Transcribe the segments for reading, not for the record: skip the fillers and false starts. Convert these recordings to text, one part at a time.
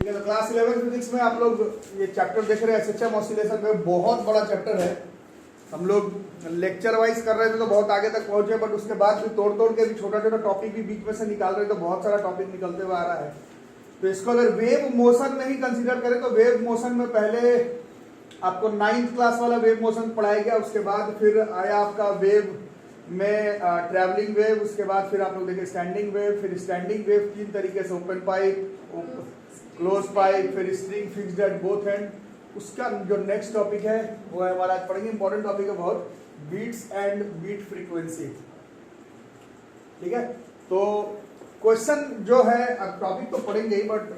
ठीक है, तो क्लास 11 फिजिक्स में आप लोग ये चैप्टर देख रहे हैं एसएचएम ऑसिलेशन में। बहुत बड़ा चैप्टर है। हम लोग लेक्चर वाइज कर रहे थे तो बहुत आगे तक पहुंचे, बट उसके बाद भी तोड़ तोड़ के भी छोटा छोटा टॉपिक भी बीच में से निकाल रहे, तो बहुत सारा टॉपिक निकलते हुए आ रहा है। तो इसको अगर वेव मोशन में ही कंसीडर करें तो वेव मोशन में पहले आपको 9th क्लास वाला वेव मोशन पढ़ाया गया, उसके बाद फिर आया आपका वेव में ट्रैवलिंग वेव, उसके बाद फिर आप लोग देखें स्टैंडिंग वेव। फिर स्टैंडिंग वेव 3 तरीके से, ओपन पाइप, क्लोज पाइप, फिर string fixed at both and. उसका जो नेक्स्ट टॉपिक है वो है हमारा आज पढ़ेंगे, इंपॉर्टेंट टॉपिक है बहुत, बीट्स एंड बीट फ्रीक्वेंसी। ठीक है, तो क्वेश्चन जो है, अब टॉपिक तो पढ़ेंगे ही बट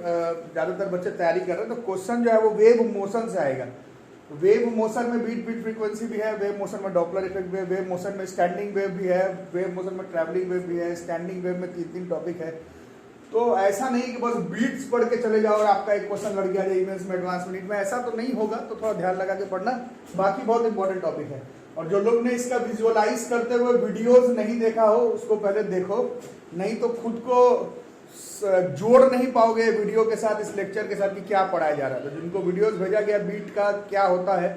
ज्यादातर बच्चे तैयारी कर रहे हैं, तो क्वेश्चन जो है वो वेव मोशन से आएगा। वेव मोशन में बीट फ्रीक्वेंसी भी है, वेव मोशन में डॉपलर इफेक्ट भी है, वेव मोशन में स्टैंडिंग वेव भी है, वेव मोशन में ट्रैवलिंग वेव भी है, स्टैंडिंग वेव में 3 टॉपिक है। तो ऐसा नहीं कि बस बीट्स पढ़ के चले जाओ और आपका एक क्वेश्चन लड़ गया इमेज में एडवांस मिनट में, ऐसा तो नहीं होगा। तो थोड़ा ध्यान लगा के पढ़ना, बाकी बहुत इंपॉर्टेंट टॉपिक है। और जो लोग ने इसका विजुअलाइज करते हुए वीडियोस नहीं देखा हो उसको पहले देखो, नहीं तो खुद को जोड़ नहीं पाओगे वीडियो के साथ, इस लेक्चर के साथ कि क्या पढ़ाया जा रहा है। तो जिनको वीडियोस भेजा गया बीट का क्या होता है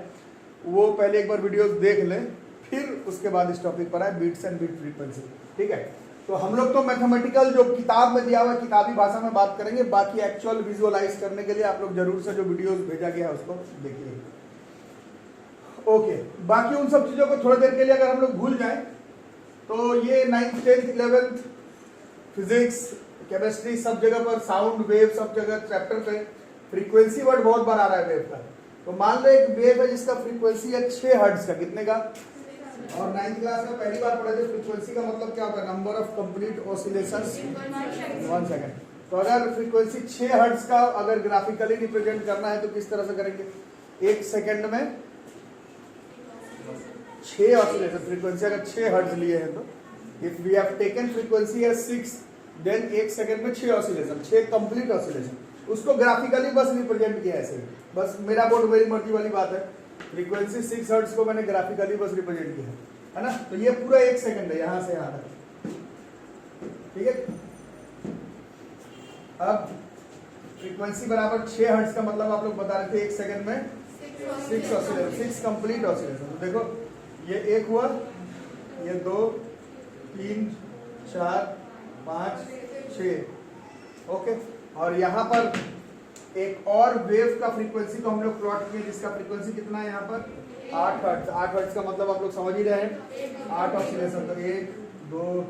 वो पहले एक बार वीडियोस देख लें, फिर उसके बाद इस टॉपिक पर आए, बीट्स एंड बीट फ्रीक्वेंसी। ठीक है, तो हम लोग तो मैथमेटिकल जो किताब में दिया हुआ किताबी भाषा में बात करेंगे, बाकी एक्चुअल विजुअलाइज करने के लिए आप लोग जरूर से जो वीडियोस भेजा गया है उसको देखिए। ओके, बाकी उन सब चीजों को थोड़ी देर के लिए अगर हम लोग भूल जाएं तो ये 9th 10th 11th physics chemistry सब जगह पर, साउंड वेव सब जगह चैप्टर पे फ्रीक्वेंसी वर्ड बहुत बार आ रहा है वेव का। तो मान लो एक वेव है जिसका फ्रीक्वेंसी है 6 हर्ट्ज का, कितने का? और 9th क्लास में पहली बार पढ़े थे फ्रीक्वेंसी का मतलब क्या होता है, number of complete oscillations 1 second. तो अगर फ्रीक्वेंसी 6 हर्ट्ज का अगर ग्राफिकली रिप्रेजेंट करना है तो किस तरह से करेंगे? 1 सेकंड में 6 ऑसिलेशन, फ्रीक्वेंसी अगर 6 हर्ट्ज लिए हैं तो if we have taken frequency as 6 then 1 second में 6 ऑसिलेशन, 6 कंप्लीट ऑसिलेशन, उसको ग्राफिकली बस रिप्रेजेंट किया ऐसे। बस मेरा बोर्ड मेरी मर्जी वाली बात है, फ्रीक्वेंसी 6 हर्ट्ज को मैंने ग्राफिकली बस रिप्रेजेंट किया है ना। तो ये पूरा 1 सेकंड है यहां से यहां तक। ठीक है, अब फ्रीक्वेंसी बराबर 6 हर्ट्ज का मतलब आप लोग बता रहे थे 1 सेकंड में 6 ऑसिलेशन, 6 कंप्लीट ऑसिलेशन। तो देखो ये 1 हुआ, ये 2 3 4 5 6। ओके, और यहाँ पर एक और वेव का फ्रीक्वेंसी को हम लोग प्लॉट किए जिसका फ्रीक्वेंसी कितना है यहाँ पर 8 हर्ट्ज। 8 हर्ट्ज का मतलब आप लोग समझ ही रहे हैं, 8 ऑसिलेशन। तो 1 2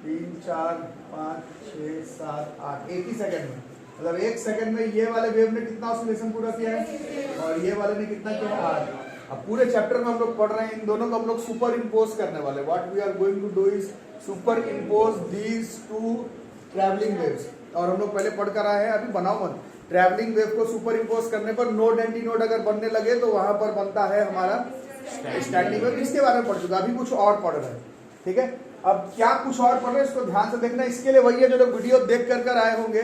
3 4 5 6 7 8, एक ही सेकंड में, मतलब 1 सेकंड में ये वाले वेव ने कितना ऑसिलेशन पूरा किया है और ये वाले ने कितना किया है 8। अब पूरे चैप्टर में हम लोग पढ़ रहे हैं, इन दोनों को हम लोग सुपर इम्पोज करने वाले। What we are going to do is superimpose these 2 travelling waves. और हम लोग पहले पढ़ कर आए हैं, अभी बनाओ मत, ट्रैवलिंग वेव को सुपर इम्पोज करने पर नोड एंटी नोड अगर बनने लगे तो वहां पर बनता है हमारा स्टैंडिंग वेव। इसके बारे में पढ़ चुका, अभी कुछ और पढ़ रहे हैं। ठीक है, अब क्या कुछ और पढ़ रहे हैं इसको ध्यान से देखना। इसके लिए वही है जो लोग वीडियो देख कर आए होंगे,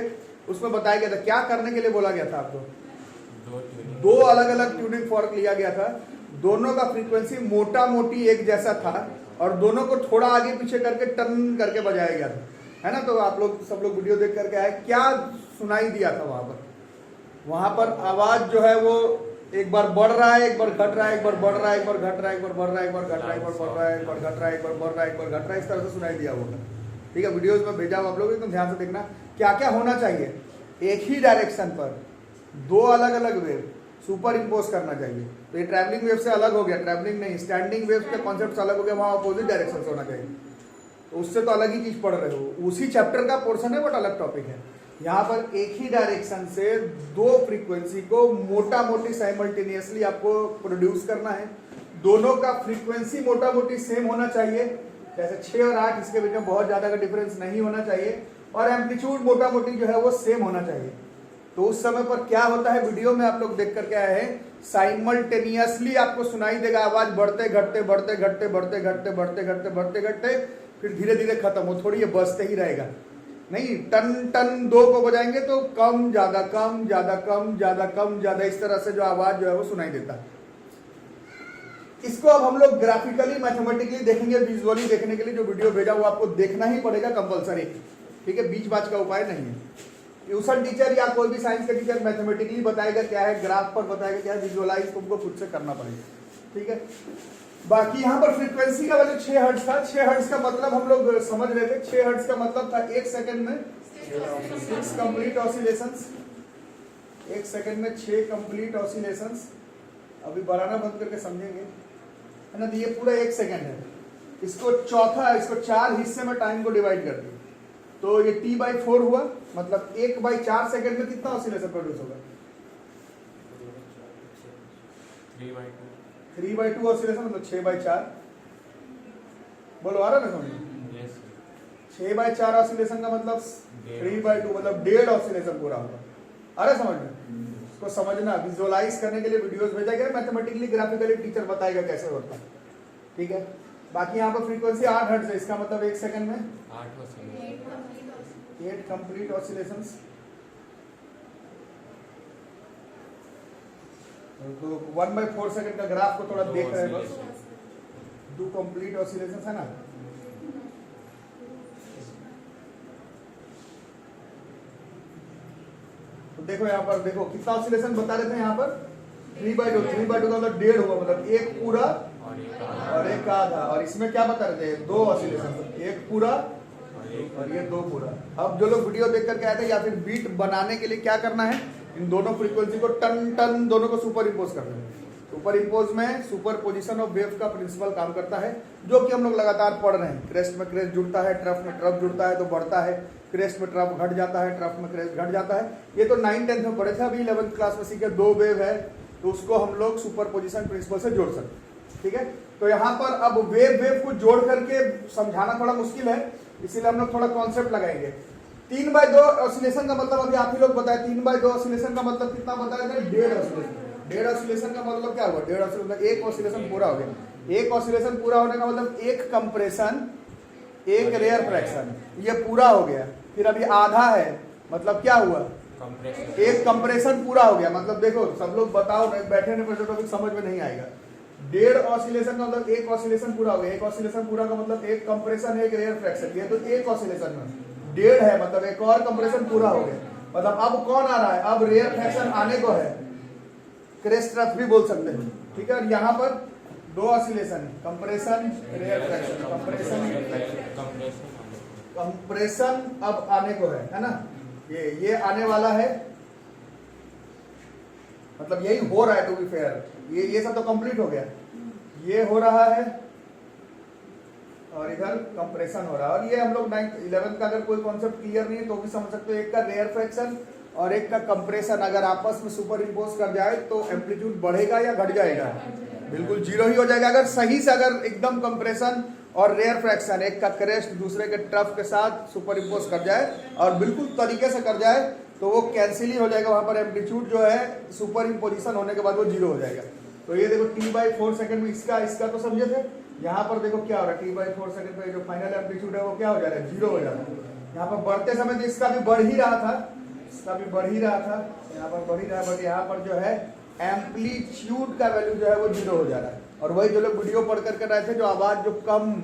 उसमें बताया गया था क्या करने के लिए बोला गया था आपको। 2 अलग अलग ट्यूनिंग फॉर्क लिया गया था, दोनों का फ्रीक्वेंसी मोटा मोटी एक जैसा था और दोनों को थोड़ा आगे पीछे करके टर्न करके बजाया गया था, है ना। तो आप लोग सब लोग वीडियो देख करके आए, क्या सुनाई दिया था वहां पर आवाज जो है वो एक बार बढ़ रहा है, एक बार घट रहा है, एक बार बढ़ रहा है, एक बार घट रहा है, एक बार बढ़ रहा है, एक बार घट रहा है, एक बार बढ़ रहा है, एक बार घट रहा है, एक बार बढ़ रहा है, एक बार घट रहा है, इस तरह से सुनाई दिया होगा। ठीक है, वीडियोस में भेजा हुआ आप लोग एकदम ध्यान से देखना क्या क्या होना चाहिए। एक ही डायरेक्शन पर 2 अलग अलग वेव सुपर इम्पोज करना चाहिए। तो ये ट्रैवलिंग वेव से अलग हो गया, ट्रैवलिंग नहीं, स्टैंडिंग वेव के कॉन्सेप्ट अलग हो गया, वहां अपोजिट डायरेक्शन से होना चाहिए। तो उससे तो अलग ही चीज पढ़ रहे हो, उसी चैप्टर का पोर्शन है बट अलग टॉपिक है। यहाँ पर एक ही डायरेक्शन से 2 फ्रीक्वेंसी को मोटा मोटी साइमल्टेनियसली आपको प्रोड्यूस करना है। दोनों का फ्रीक्वेंसी मोटा मोटी सेम होना चाहिए, जैसे 6 और 8, इसके बीच में बहुत ज्यादा का डिफरेंस नहीं होना चाहिए, और एम्पलीट्यूड मोटा मोटी जो है वो सेम होना चाहिए। तो उस समय पर क्या होता है, वीडियो में आप लोग देख करके आए हैं, साइमल्टेनियसली आपको सुनाई देगा आवाज बढ़ते घटते बढ़ते घटते बढ़ते घटते बढ़ते घटते बढ़ते घटते, फिर धीरे धीरे खत्म हो, थोड़ी ये बजते ही रहेगा। नहीं, टन टन 2 को बजाएंगे तो कम ज्यादा कम ज्यादा कम ज्यादा कम ज्यादा, इस तरह से जो आवाज जो है वो सुनाई देता है। इसको अब हम लोग ग्राफिकली मैथमेटिकली देखेंगे, विजुअली देखने के लिए जो वीडियो भेजा वो आपको देखना ही पड़ेगा कंपलसरी। ठीक है, बीच बाच का उपाय नहीं है। ट्यूशन टीचर या कोई भी साइंस का टीचर मैथमेटिकली बताएगा क्या है, ग्राफ पर बताएगा क्या है, विजुअलाइज तुमको खुद से करना पड़ेगा, ठीक है। बाकी यहाँ पर फ्रीक्वेंसी का वैल्यू 6 हर्ट्ज था। 6 हर्ट्ज का मतलब हम लोग समझ रहे थे, 6 हर्ट्ज का मतलब था 1 सेकंड में 6 कंप्लीट ऑसिलेशंस, 1 सेकंड में 6 कंप्लीट ऑसिलेशंस। अभी बढ़ाना बंद करके समझेंगे, है ना। तो ये पूरा 1 सेकंड है, इसको इसको 4 हिस्से में टाइम को डिवाइड कर दिए, तो ये T/4 हुआ, मतलब 1/4 सेकंड में कितना ऑसिलेशन प्रोड्यूस होगा? 3/2 ऑसिलेशन, मतलब 6/4। बोलो आ रहा ना समझ? 6/4 ऑसिलेशन का मतलब 3/2, मतलब 1.5 ऑसिलेशन पूरा होगा। आ रहा समझ में? इसको समझना, विजुअलाइज करने के लिए वीडियोस भेजा गया, मैथमेटिकली ग्राफिकली टीचर बताएगा कैसे होता है, ठीक है। बाकी यहाँ पर फ्रीक्वेंसी 8 हर्ट्ज है, इसका मतलब 1 सेकंड में 8 कंप्लीट ऑसिलेशंस। तो 1/4 सेकंड का ग्राफ को थोड़ा देख रहे हैं बस, 2 कंप्लीट ऑसिलेशंस है ना। तो देखो यहाँ पर, देखो कितना ऑसिलेशन बता रहे थे यहाँ पर 3/2 का मतलब 1.5 हुआ, मतलब 1 पूरा और 1 आधा। और इसमें क्या बता रहे थे? 2 ऑसिलेशन, 1 पूरा और ये 2 पूरा। अब जो लोग वीडियो देख करके आए थे, या फिर बीट बनाने के लिए क्या करना है, इन दोनों फ्रीक्वेंसी को टन टन दोनों को सुपर इम्पोज करना है। सुपर इम्पोज में सुपर पोजिशन ऑफ वेव का प्रिंसिपल काम करता है, जो कि हम लोग लगातार पढ़ रहे हैं। क्रेस्ट में क्रेस्ट जुड़ता है, ट्रफ में ट्रफ जुड़ता है तो बढ़ता है, क्रेस्ट में ट्रफ घट जाता है, ट्रफ में क्रेस्ट घट जाता है। ये तो 9th-10th में पढ़े थे, अभी 11th क्लास में सीखे। 2 वेव है तो उसको हम लोग सुपर पोजिशन प्रिंसिपल से जोड़ सकते हैं, ठीक है। तो यहाँ पर अब वेव को जोड़ करके समझाना थोड़ा मुश्किल है, इसीलिए हम लोग थोड़ा कॉन्सेप्ट लगाएंगे। 3/2 ऑसिलेशन का मतलब अभी आप ही लोग बताए, 3/2 ऑसिलेशन का मतलब कितना बताया था? 1.5 ऑसिलेशन। 1.5 ऑसिलेशन का मतलब क्या हुआ? 1.5 ऑसिलेशन, 1 ऑसिलेशन पूरा हो गया। 1 ऑसिलेशन पूरा होने का मतलब 1 कंप्रेशन 1 रेयर फ्रैक्शन, ये पूरा हो गया। फिर अभी आधा है, मतलब क्या हुआ? 1 कंप्रेशन पूरा हो गया। मतलब देखो सब लोग बताओ, बैठे नहीं बैठे तो समझ में नहीं आएगा। 1.5 ऑसिलेशन का मतलब 1 ऑसिलेशन पूरा हो गया। 1 ऑसिलेशन पूरा का मतलब 1 कंप्रेशन 1 रेयर फ्रैक्शन, ये तो 1 ऑसिलेशन में 1.5 है, मतलब 1 और कंप्रेशन पूरा हो गया। मतलब अब कौन आ रहा है? अब रेयर फ्रैक्शन आने को है, क्रेस्ट ट्रफ भी बोल सकते हैं, ठीक है। और यहाँ पर 2 oscillation, compression rarefaction, compression अब आने को है ना। ये आने वाला है, मतलब यही हो रहा है टू बी फेयर। ये सब तो कंप्लीट हो गया, ये हो रहा है और इधर कंप्रेशन हो रहा है। और ये हम लोग 9th-11th का अगर कोई कॉन्सेप्ट क्लियर नहीं है तो भी समझ सकते हो। एक का रेयर फ्रैक्शन और एक का कंप्रेशन अगर आपस में सुपर इम्पोज कर जाए तो एम्पलीट्यूड बढ़ेगा या घट जाएगा? बिल्कुल 0 ही हो जाएगा। अगर सही से अगर एकदम कंप्रेशन और रेयर फ्रैक्शन, एक का क्रेस्ट दूसरे के ट्रफ के साथ सुपर इम्पोज कर जाए और बिल्कुल तरीके से कर जाए तो वो कैंसिल ही हो जाएगा। वहां पर एम्पलीट्यूड जो है सुपर इम्पोजिशन होने के बाद वो 0 हो जाएगा। तो ये देखो T/4 सेकंड में इसका तो समझे थे। यहाँ पर देखो क्या हो रहा है, T/4 सेकंड पे जो फाइनल एम्पलीट्यूड है वो क्या हो जा रहा है? 0 हो जा रहा है। यहाँ पर बढ़ते समय तो इसका भी बढ़ ही रहा था, इसका भी बढ़ ही रहा था, यहाँ पर बढ़ ही रहा है, बट यहाँ पर जो है एम्पलीट्यूड का वैल्यू जो है वो 0 हो जा रहा है। और वही जो लोग वीडियो पढ़ करके रहे थे, जो आवाज जो कम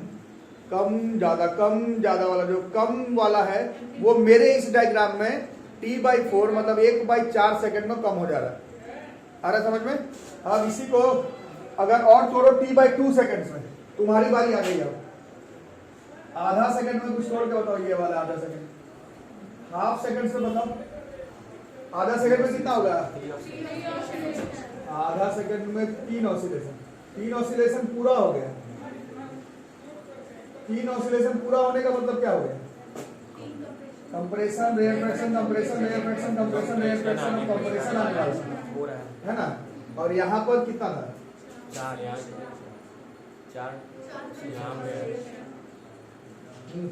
ज्यादा वाला जो कम वाला है, वो मेरे इस डायग्राम में T/4 मतलब 1/4 सेकंड में कम हो जा रहा है। आ रहा समझ में? अब इसी को अगर और छोड़ो T/2 सेकंड्स में, तुम्हारी बारी आ गई। अब आधा सेकंड में कुछ छोड़ के बताओ, ये वाला आधा सेकंड, हाफ सेकंड से बताओ। आधा सेकंड में कितना होगा? आधा सेकंड में 3 ऑसिलेशन। 3 ऑसिलेशन पूरा हो गया। 3 ऑसिलेशन पूरा होने का मतलब क्या हो गया? Compression rarefaction, compression rarefaction, compression rarefaction, compression आने वाला है ना। और यहाँ पर कितना था?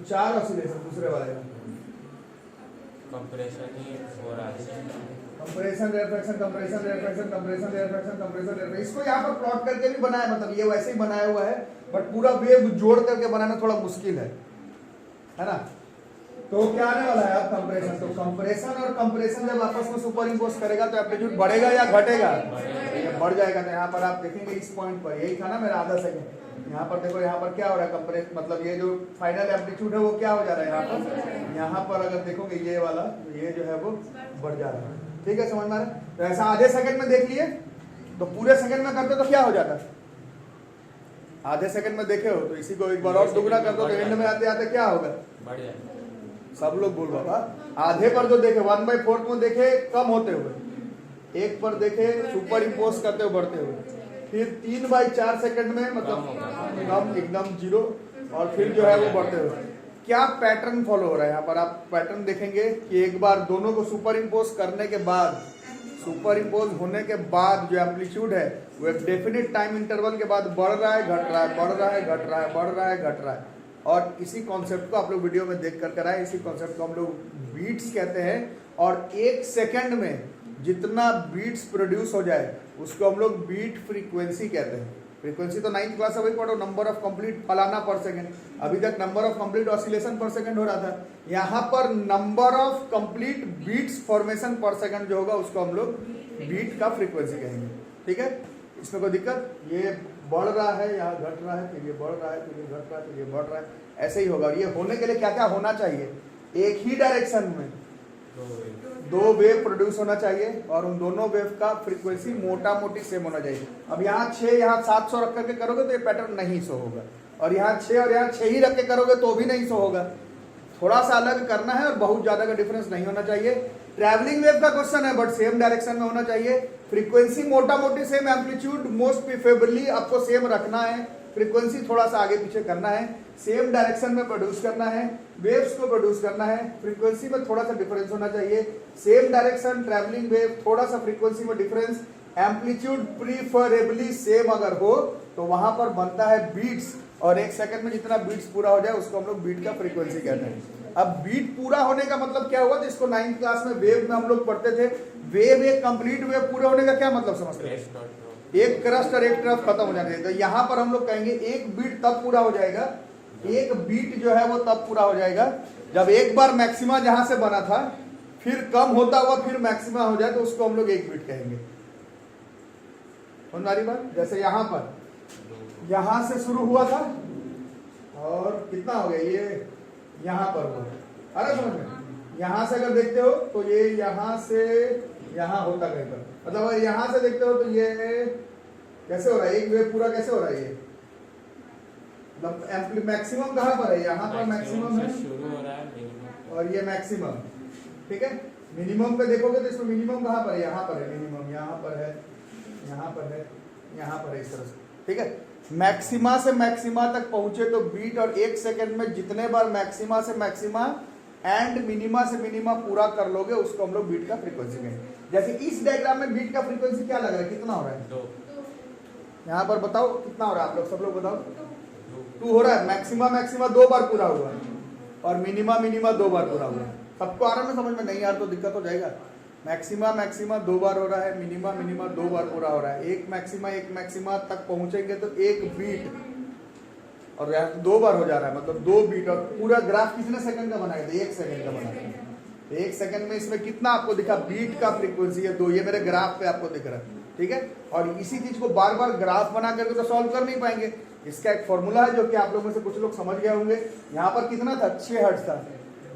4 ऑसिलेशन दूसरे वाले में। कंप्रेशन ही हो रहा है, compression rarefaction, compression rarefaction, compression rarefaction, compression rare. इसको यहाँ पर प्लॉट करके भी बनाया, मतलब ये वैसे ही बनाया हुआ है, बट पूरा वेव जोड़ करके बनाना थोड़ा मुश्किल है ना। तो क्या आने वाला है अब? कंप्रेशन। तो कंप्रेशन और कंप्रेशन जब आपस में सुपर इम्पोज करेगा तो एम्पलीट्यूड बढ़ेगा या घटेगा? जब बढ़ जाएगा तो यहाँ पर आप देखेंगे इस पॉइंट पर यही था ना मेरा आधा सेकंड, यहाँ पर देखो यहाँ पर क्या हो रहा है कंप्रेस, मतलब ये जो फाइनल एम्पलीट्यूड है वो क्या हो जा रहा है यहाँ पर अगर देखोगे ये वाला ये जो है वो बढ़ जा रहा है। ठीक है, समझ में आ रहा है? तो ऐसा आधे सेकंड में देख लिए, तो पूरे सेकंड में करते तो क्या हो जाता? आधे सेकंड में देखे हो तो इसी को एक बार और दुगना कर दो तो एंड में आते आते क्या होगा? बढ़ जाएगा। सब लोग बोल रहा था आधे पर जो देखे 1/4 में देखे कम होते हुए, एक पर देखे सुपर इम्पोज करते हुए बढ़ते हुए, फिर 3/4 सेकंड में मतलब कम एकदम 0, और फिर जो है वो बढ़ते हुए। क्या पैटर्न फॉलो हो रहा है यहाँ पर? आप पैटर्न देखेंगे कि एक बार दोनों को सुपर इम्पोज करने के बाद, सुपर इम्पोज होने के बाद जो एम्पलीट्यूड है वो एक डेफिनेट टाइम इंटरवल के बाद बढ़ रहा है, घट रहा है, बढ़ रहा है, घट रहा है, बढ़ रहा है, घट रहा है। और इसी कॉन्सेप्ट को आप लोग वीडियो में देख कर आए, इसी कॉन्सेप्ट को हम लोग बीट्स कहते हैं। और एक सेकंड में जितना बीट्स प्रोड्यूस हो जाए उसको हम लोग बीट फ्रीक्वेंसी कहते हैं। फ्रीक्वेंसी तो 9th क्लास में पढ़ो, नंबर ऑफ कंप्लीट फलाना पर सेकंड, अभी तक number of complete oscillation per second हो रहा था। यहाँ पर number of complete beats formation per second जो होगा उसको हम लोग बीट का फ्रीक्वेंसी कहेंगे। ठीक है, इसमें कोई दिक्कत? ये बढ़ रहा है, यहाँ घट रहा है, फिर ये बढ़ रहा है, फिर ये घट रहा है, फिर ये बढ़ रहा है, ऐसे ही होगा। और ये होने के लिए क्या क्या होना चाहिए? एक ही डायरेक्शन में दो वेव प्रोड्यूस होना चाहिए और उन दोनों वेव का फ्रीक्वेंसी मोटा मोटी सेम होना चाहिए। अब यहाँ 6 यहाँ 700 रख करके करोगे तो ये पैटर्न नहीं शो होगा, और यहाँ 6 और यहाँ 6 ही रख के करोगे तो भी नहीं शो होगा। थोड़ा सा अलग करना है और बहुत ज्यादा का डिफरेंस नहीं होना चाहिए। ट्रैवलिंग वेव का क्वेश्चन है बट सेम डायरेक्शन में होना चाहिए। फ्रीक्वेंसी मोटा मोटी सेम, एम्पलीट्यूड मोस्ट प्रिफरेबली आपको सेम रखना है, फ्रीक्वेंसी थोड़ा सा आगे पीछे करना है, सेम डायरेक्शन में प्रोड्यूस करना है, वेव्स को प्रोड्यूस करना है, फ्रीक्वेंसी में थोड़ा सा डिफरेंस होना चाहिए, सेम डायरेक्शन ट्रैवलिंग वेव, थोड़ा सा फ्रीक्वेंसी में डिफरेंस, एम्पलीट्यूड प्रीफरेबली सेम अगर हो तो वहां पर बनता है बीट्स, और एक सेकंड में जितना बीट्स पूरा हो जाए उसको हम लोग बीट का फ्रीक्वेंसी कहते हैं। अब बीट पूरा होने का मतलब क्या हुआ? जिसको 9th क्लास में वेव में हम लोग पढ़ते थे, वेव एक कंप्लीट वेव पूरा होने का क्या मतलब समझते हैं? एक क्रस्ट और एक ट्रफ खत्म हो जाने। तो यहाँ पर हम लोग कहेंगे एक बीट तब पूरा हो जाएगा, एक बीट जो है वो तब पूरा हो जाएगा जब एक बार मैक्सिमा जहां से बना था फिर कम होता हुआ फिर मैक्सिमा हो जाए तो उसको हम लोग एक बीट कहेंगे। समझ आ रही बात? जैसे यहाँ पर यहां से शुरू हुआ था और कितना हो गया ये यहाँ पर हुआ, अरे समझ में? यहां से अगर देखते हो तो ये यहां से यहां होता कहीं पर, मतलब अगर यहां से देखते हो तो ये कैसे हो रहा है? एक वेव पूरा कैसे हो रहा है? ये मतलब मैक्सिमम कहां पर है? यहाँ पर मैक्सिमम है शुरू हो रहा है और ये मैक्सिमम, ठीक है। मिनिमम पे देखोगे तो इसमें मिनिमम कहां पर है? यहाँ पर है मिनिमम, यहाँ पर है, यहाँ पर है, यहाँ पर है, इस तरह से, ठीक है। मैक्सिमा से मैक्सिमा तक पहुंचे तो बीट, और एक सेकंड में जितने बार मैक्सिमा से मैक्सिमा एंड मिनिमा से मिनिमा पूरा कर लोगे उसको हम लोग बीट का फ्रीक्वेंसी कहेंगे। जैसे इस डायग्राम में बीट का फ्रीक्वेंसी क्या लग रहा है? कितना हो रहा है? 2। यहाँ पर बताओ कितना हो रहा है? आप लोग सब लोग बताओ। 2 हो रहा है। मैक्सिमा मैक्सिमा 2 बार पूरा हुआ है और मिनिमा मिनिमा 2 बार पूरा हुआ है। सबको आ रहा है? समझ में नहीं यार तो दिक्कत हो जाएगा। मैक्सिमा मैक्सिमा 2 बार हो रहा है, मिनिमा मिनिमा 2 बार पूरा हो रहा है। एक मैक्सिमा तक पहुंचेंगे तो एक बीट, और 2 बार हो जा रहा है मतलब 2 बीट। और पूरा ग्राफ कितने सेकंड का बनाया था? 1 सेकंड का बनाया था। 1 सेकंड में इसमें कितना आपको दिखा? बीट का फ्रीक्वेंसी है 2। ये मेरे ग्राफ पे आपको दिख रहा है, ठीक है। और इसी चीज को बार बार ग्राफ बना करके तो सॉल्व कर नहीं पाएंगे। इसका एक फॉर्मूला है जो कि आप लोगों में से कुछ लोग समझ गए होंगे। यहाँ पर कितना था? 6 हर्ट्ज था।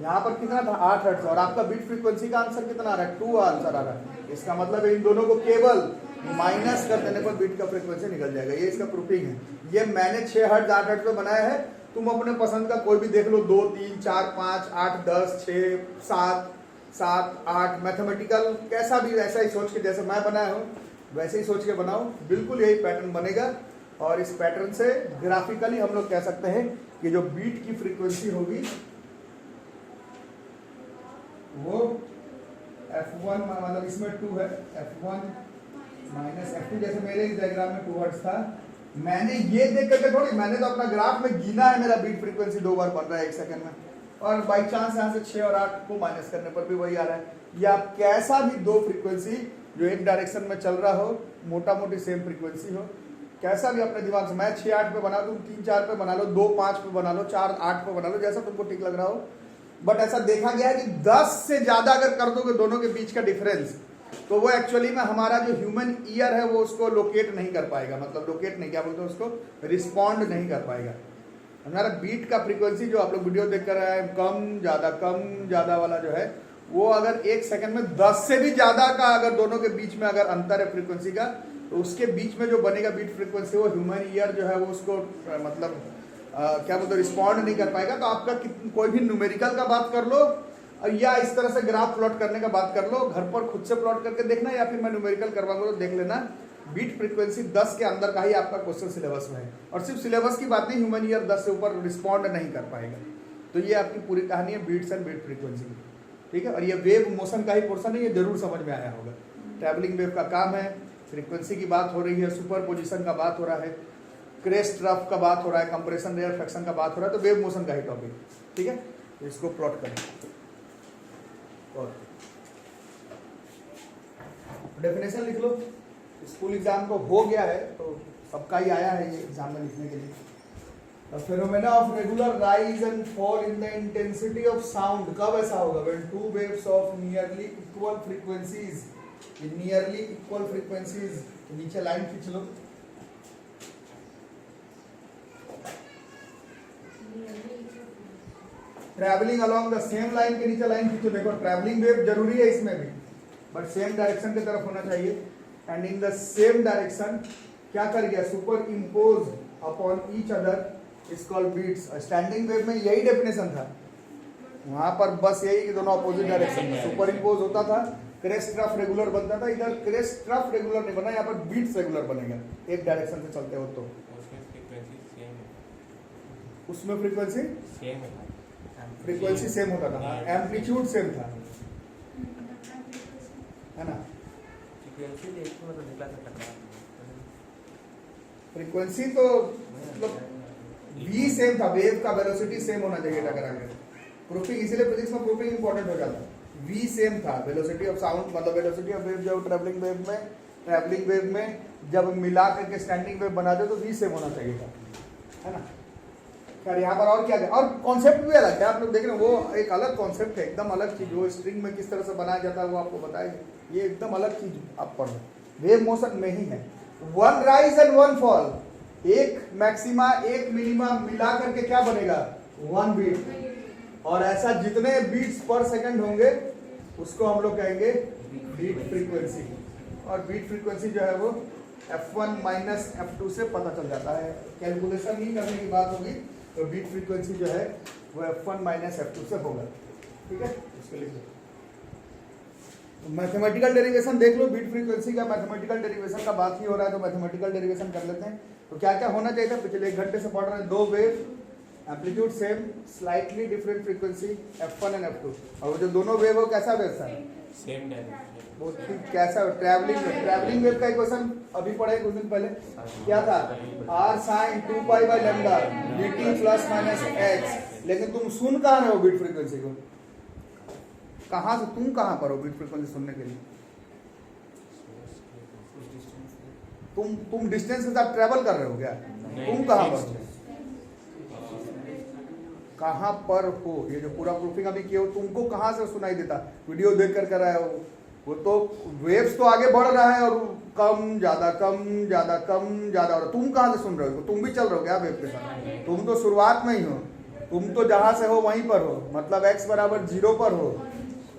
यहाँ पर कितना था? 8 हर्ट्ज। और आपका बीट फ्रीक्वेंसी का आंसर कितना आ रहा है? 2 आंसर आ रहा है। इसका मतलब इन दोनों को केवल माइनस कर देने पर बीट का फ्रीक्वेंसी निकल जाएगा। ये इसका प्रूफिंग है। ये मैंने 6 हर्ट्ज 8 हर्ट्ज पे बनाया है। तुम अपने पसंद का कोई भी देख लो, 2 3 4 5 8 10 6 7 7 8 मैथमेटिकल कैसा भी ऐसा ही सोच के जैसे मैं बनाया हूँ वैसे ही सोच के बनाओ, बिल्कुल यही पैटर्न बनेगा। और इस पैटर्न से ग्राफिकली हम लोग कह सकते हैं कि जो बीट की फ्रीक्वेंसी होगी वो F1 मतलब इसमें 2 है, F1 माइनस F2। जैसे मेरे इस डायग्राम में 2 हर्ट्ज था, मैंने ये देख करके थोड़ी, मैंने तो अपना ग्राफ में गिना है मेरा बीट फ्रीक्वेंसी 2 बार बन रहा है 1 सेकंड में, और बाई चांस यहाँ से 6 और 8 को माइनस करने पर भी वही आ रहा है। या कैसा भी 2 फ्रीक्वेंसी जो एक डायरेक्शन में चल रहा हो, मोटा मोटी सेम फ्रीक्वेंसी हो, कैसा भी अपने दिमाग से, मैं 6 8 पे बना, तुम 3 4 पे बना लो, 2 5 पे बना लो, 4 8 पे बना लो, जैसा तुमको ठीक लग रहा हो। बट ऐसा देखा गया है कि 10 से ज्यादा अगर कर दोगे दोनों के बीच का डिफरेंस तो वो एक्चुअली में हमारा जो ह्यूमन ईयर है वो उसको लोकेट नहीं कर पाएगा, मतलब लोकेट नहीं, क्या बोलते हैं उसको, रिस्पॉन्ड नहीं कर पाएगा। हमारा बीट का फ्रीक्वेंसी जो आप लोग वीडियो देख कर रहे हैं, कम ज़्यादा वाला जो है, वो अगर 1 सेकंड में 10 से भी ज़्यादा का अगर दोनों के बीच में अगर अंतर है फ्रीक्वेंसी का, तो उसके बीच में जो बनेगा बीट फ्रीक्वेंसी, वो ह्यूमन ईयर जो है वो उसको मतलब क्या बोलते हैं, रिस्पॉन्ड नहीं कर पाएगा। तो आपका कोई भी न्यूमेरिकल का बात कर लो या इस तरह से ग्राफ प्लॉट करने का बात कर लो, घर पर खुद से प्लॉट करके देखना, या फिर मैं न्यूमेरिकल करवाऊंगा तो देख लेना, बीट फ्रीक्वेंसी 10 के अंदर का ही आपका क्वेश्चन सिलेबस में है। और सिर्फ सिलेबस की बात नहीं, ह्यूमन ईयर 10 से ऊपर रिस्पॉन्ड नहीं कर पाएगा। तो ये आपकी पूरी कहानी है बीट्स एंड बीट फ्रीक्वेंसी की, ठीक है। और ये वेव मोशन का ही पोर्सन है, ये जरूर समझ में आया होगा। ट्रैवलिंग वेव का काम है, फ्रीक्वेंसी की बात हो रही है, सुपर पोजिशन का बात हो रहा है, क्रेस्ट रफ का बात हो रहा है, कंप्रेशन रेयरफेक्शन का बात हो रहा है, तो वेव मोशन का ही टॉपिक, ठीक है। इसको प्लॉट करें और डेफिनेशन लिख लो। स्कूल एग्जाम तो हो गया है, तो सबका ही आया है ये एग्जाम में लिखने के लिए। The phenomena of regular rise and fall in the intensity of sound, कब ऐसा होगा? When two waves of nearly equal frequencies, nearly equal frequencies, नीचे लाइन खींच लो, travelling along the same line के नीचे लाइन खींचो। देखो ट्रैवलिंग वेव जरूरी है इसमें भी, बट सेम डायरेक्शन की तरफ होना चाहिए। And in the same direction क्या कर गया? Superimpose upon each other is called beats. Standing wave में यही डेफिनेशन था, वहां पर बस यही कि दोनों अपोजिट डायरेक्शन में सुपर इम्पोज होता था, क्रेस्ट रफ रेगुलर बनता था। इधर क्रेस्ट रफ रेगुलर नहीं बना, यहाँ पर बीट्स रेगुलर बनेगा, एक डायरेक्शन से चलते हो तो। उसमें फ्रीक्वेंसी सेम है, फ्रीक्वेंसी सेम होता था, एम्पलीट्यूड सेम था, है ना। फ्रीक्वेंसी तो मतलब v सेम था, वेव का वेलोसिटी सेम होना चाहिए टकरा के। प्रूफिंग इसीलिए फिजिक्स में प्रूफिंग इंपॉर्टेंट हो जाता है। v सेम था, वेलोसिटी ऑफ साउंड मतलब वेलोसिटी ऑफ वेव जो ट्रैवलिंग वेव में जब मिला करके स्टैंडिंग वेव बना दे तो v सेम होना चाहिए था, है ना। खैर यहाँ पर और क्या है, और कॉन्सेप्ट भी अलग है, आप लोग देख रहे हैं, वो एक अलग कॉन्सेप्ट है, एकदम अलग चीज। वो स्ट्रिंग में किस तरह से बनाया जाता है वो आपको बताएंगे, ये एकदम अलग चीज आप पढ़ो, वेव मोशन में ही है। One rise and one fall, एक मैक्सिमा एक मिनिमा मिला करके क्या बनेगा? One beat. और ऐसा जितने बीट्स पर सेकंड होंगे उसको हम लोग कहेंगे बीट फ्रीक्वेंसी। और बीट फ्रीक्वेंसी जो है वो f1 माइनस f2 से पता चल जाता है, कैलकुलेशन नहीं करने की बात होगी, तो बीट फ्रीक्वेंसी जो है वो f1 माइनस f2 से होगा, ठीक है। इसको लिख लो। मैथमेटिकल डेरिवेशन देख लो, बीट फ्रीक्वेंसी का मैथमेटिकल डेरिवेशन का बात ही हो रहा है, तो मैथमेटिकल डेरिवेशन कर लेते हैं। तो क्या क्या होना चाहिए था, पिछले 1 घंटे से पढ़ रहे हैं, दो wave, amplitude same, slightly different frequency f1 and f2। और जो दोनों वेव हो कैसा वेव था? Same direction. वो कैसा? ट्रैवलिंग वेव का इक्वेशन अभी पढ़े कुछ दिन पहले, क्या था? r sin 2 pi by lambda dt plus minus x। लेकिन तुम सुन कहाँ रहे हो बीट फ्रीक्वेंसी को? कहाँ से, तुम कहाँ पर हो बीट फ्रीक्वेंसी सुनने के लिए? तुम डिस्टेंस के साथ ट्रेवल कर रहे हो क्या? तुम कहाँ पर हो? कहाँ पर हो? ये जो पूरा प्रूफिंग अभी किया हो, तुमको कहाँ से सुनाई देता? वीडियो देख कर कर रहे हो, वो तो वेव्स तो आगे बढ़ रहा है और कम ज्यादा कम ज्यादा कम ज्यादा हो रहा है। तुम कहाँ से सुन रहे हो? तुम भी चल रहे हो क्या वेव के साथ? तुम तो शुरुआत में ही हो, तुम तो जहां से हो वहीं पर हो, मतलब x बराबर 0 पर हो।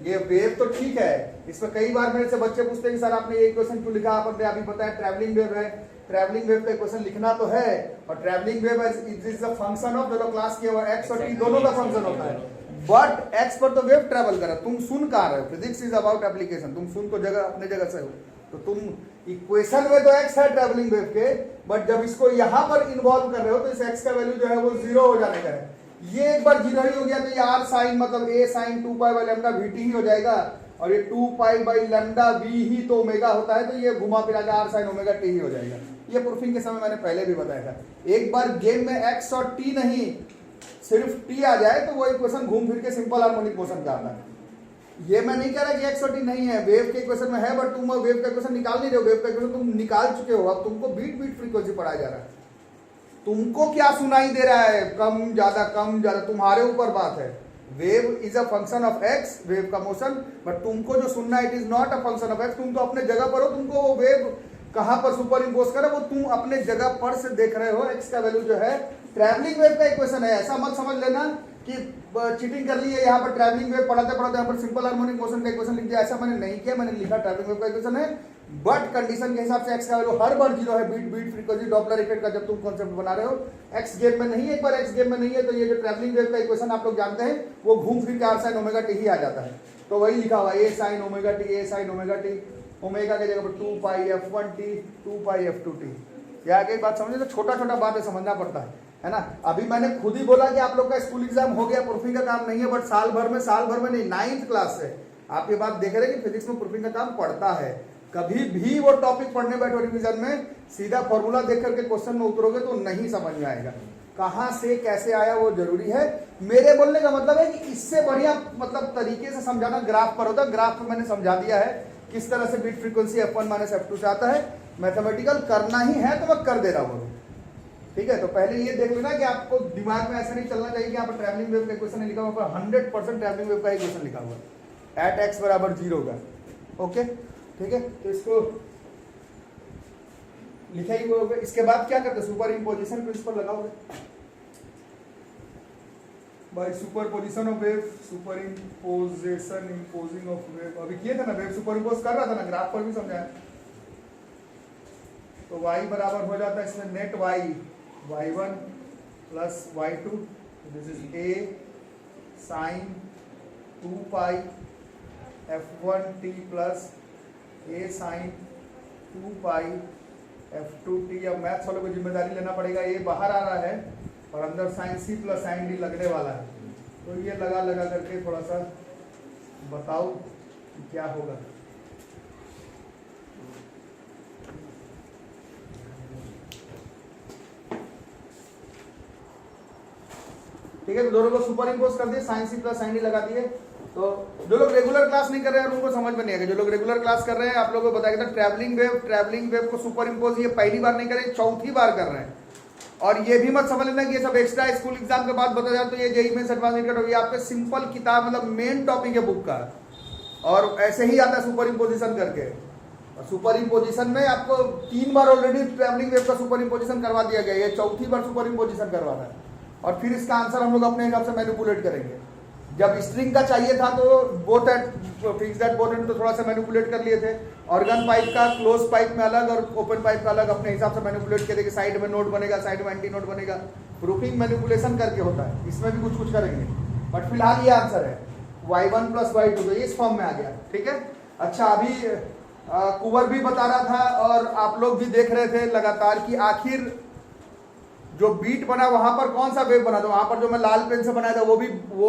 ये वेव तो ठीक है, इसमें कई बार मेरे से बच्चे पूछते हैं कि सर आपने ये इक्वेशन क्यों लिखा? आपने अभी बताया ट्रैवलिंग वेव है, ट्रैवलिंग वेव का इक्वेशन लिखना तो है, और travelling wave is the function of, जो क्लास किया हुआ x और t दोनों का फंक्शन होता है, बट x पर तो वेव ट्रैवल कर रहा है, तुम सुन कहाँ रहे हो? फिजिक्स इज अबाउट एप्लीकेशन, तुम सुन तो जगह अपने जगह से हो, तो तुम इक्वेशन में तो x है ट्रैवलिंग वेव के, बट जब इसको यहाँ पर इन्वॉल्व कर रहे हो तो इस x का वैल्यू जो है वो 0 हो जाने का है। ये एक बार 0 ही हो गया तो ये r साइन मतलब a sine 2 pi by lambda vt ही हो जाएगा, और ये 2 पाई बाई लैम्डा v ही तो ओमेगा होता है, तो ये घुमा फिरा के r साइन ओमेगा t ही हो जाएगा। ये प्रूफिंग के समय मैंने पहले भी बताया था। एक बार गेम में x और t नहीं, सिर्फ t आ जाए तो वो इक्वेशन घूम फिर के सिंपल हार्मोनिक मोशन का आता है। ये मैं नहीं कह रहा कि x और t नहीं है, वेव के इक्वेशन में है, बट तुम वेव का इक्वेशन निकाल नहीं रहे हो, वेव का इक्वेशन तुम निकाल चुके हो, अब तुमको बीट बीट फ्रीक्वेंसी पढ़ाया जा रहा है। तुमको क्या सुनाई दे रहा है? कम ज्यादा, तुम्हारे ऊपर बात है। Wave is a function of x, wave का मोशन, बट तुमको जो सुनना है it is not a function of x. तुम तो अपने जगह पर हो, तुमको वो वेव कहां पर सुपर इम्पोज करे वो तुम अपने जगह पर से देख रहे हो। एक्स का वैल्यू जो है ट्रैवलिंग वेव का इक्वेशन है। ऐसा मत समझ लेना कि चीटिंग कर ली है, यहाँ पर ट्रैवलिंग वेव पढ़ाते पढ़ाते यहाँ पर सिंपल हार्मोनिक मोशन का इक्वेशन लिख दिया। ऐसा मैंने नहीं किया, मैंने लिखा ट्रैवलिंग वेव का इक्वेशन है, बट कंडीशन के हिसाब से एक्स का वैल्यू हर बार 0 है। Beat beat frequency Doppler effect का जब तुम कॉन्सेप्ट बना रहे हो, एक्स गेम में नहीं है, एक बार एक्स गेम में नहीं है तो ये जो ट्रैवलिंग वेव का इक्वेशन आप लोग जानते हैं वो घूम फिर के आर साइन ओमेगा टी ही आ जाता है। तो वही लिखा हुआ ए साइन ओमेगा टी, ए साइन ओमेगा टी, ओमेगा की जगह पर 2 पाई f1t 2 पाई f2t। ये आगे बात समझे, तो छोटा छोटा बात है, समझना पड़ता है ना। अभी मैंने खुद ही बोला कि आप लोग का स्कूल एग्जाम हो गया, प्रूफिंग का काम नहीं है, बट साल भर में नहीं, 9th क्लास से आप ये बात देख रहे हैं कि फिजिक्स में प्रूफिंग का काम पड़ता है। कभी भी वो टॉपिक पढ़ने बैठो रिवीजन में, सीधा फॉर्मूला देख करके क्वेश्चन में उतरोगे तो नहीं समझ में आएगा। कहां से कैसे आया वो जरूरी है। मेरे बोलने का मतलब है कि इससे बढ़िया मतलब तरीके से समझाना ग्राफ पर होता है। ग्राफ में मैंने समझा दिया है किस तरह से beat frequency f1 minus f2 से आता है। मैथमेटिकल करना ही है तो मैं कर दे रहा हूं, ठीक है। तो पहले ये देख लेना कि आपको दिमाग में ऐसा नहीं चलना चाहिए कि यहाँ पर ट्रैवलिंग वेव का इक्वेशन लिखा हुआ, 100% ट्रैवलिंग वेव का इक्वेशन लिखा हुआ एट x बराबर 0 का। ओके, ठीक है। तो इसको लिखा ही हुआ। इसके बाद क्या करते, सुपर इम्पोजिशन प्रिंसिपल लगाओगे by superposition of wave, superimposition imposing of wave. अभी किए थे ना, वेव सुपर इम्पोज कर रहा था ना, ग्राफ पर भी समझाया। तो y बराबर हो जाता है इसमें net y, y1 plus y2, this is a sine 2 pi f1t plus a sine 2 pi f2t। अब मैथ्स वालों को जिम्मेदारी लेना पड़ेगा, ये बाहर आ रहा है और अंदर sine C plus sine D लगने वाला है। तो ये लगा लगा करके थोड़ा सा बताओ कि क्या होगा। ठीक है, तो दोनों को सुपर इम्पोज कर दिए, sine C plus sine D लगा दिए। तो जो लोग रेगुलर क्लास नहीं कर रहे हैं उनको समझ में नहीं आएगा। जो लोग रेगुलर क्लास कर रहे हैं आप लोगों को बताया था ट्रैवलिंग वेव को सुपर इम्पोज ये पहली बार नहीं करे, चौथी बार कर रहे हैं। और ये भी मत समझ लेना कि ये सब एक्स्ट्रा स्कूल एग्जाम के बाद बता जाए तो ये जेईई मेंस एडवांस इंटर, ये आपके सिंपल किताब मतलब मेन टॉपिक है बुक का, और ऐसे ही आता है सुपर इम्पोजिशन करके। और सुपर इम्पोजिशन में आपको 3 बार ऑलरेडी ट्रैवलिंग वेव का सुपर इम्पोजिशन करवा दिया गया, ये चौथी बार सुपर इम्पोजिशन करवाना है। और फिर इसका आंसर हम लोग अपने हिसाब से मैनिपुलेट करेंगे। जब स्ट्रिंग का चाहिए था तो both at fix that both and तो थोड़ा सा मैनिपुलेट कर लिए थे। ऑर्गन पाइप का क्लोज पाइप में अलग और ओपन पाइप का अलग अपने हिसाब से मैनिपुलेट किए थे कि साइड में नोड बनेगा, साइड में एंटी नोड बनेगा। प्रूफिंग मैनिपुलेशन करके होता है, इसमें भी कुछ कुछ करेंगे। बट फिलहाल ये आंसर है y1 प्लस y2, तो इस फॉर्म में आ गया। ठीक है, अच्छा अभी कुंवर भी बता रहा था और आप लोग भी देख रहे थे लगातार कि आखिर जो बीट बना वहां पर कौन सा वेव बना था। वहां पर जो मैं लाल पेन से बनाया था वो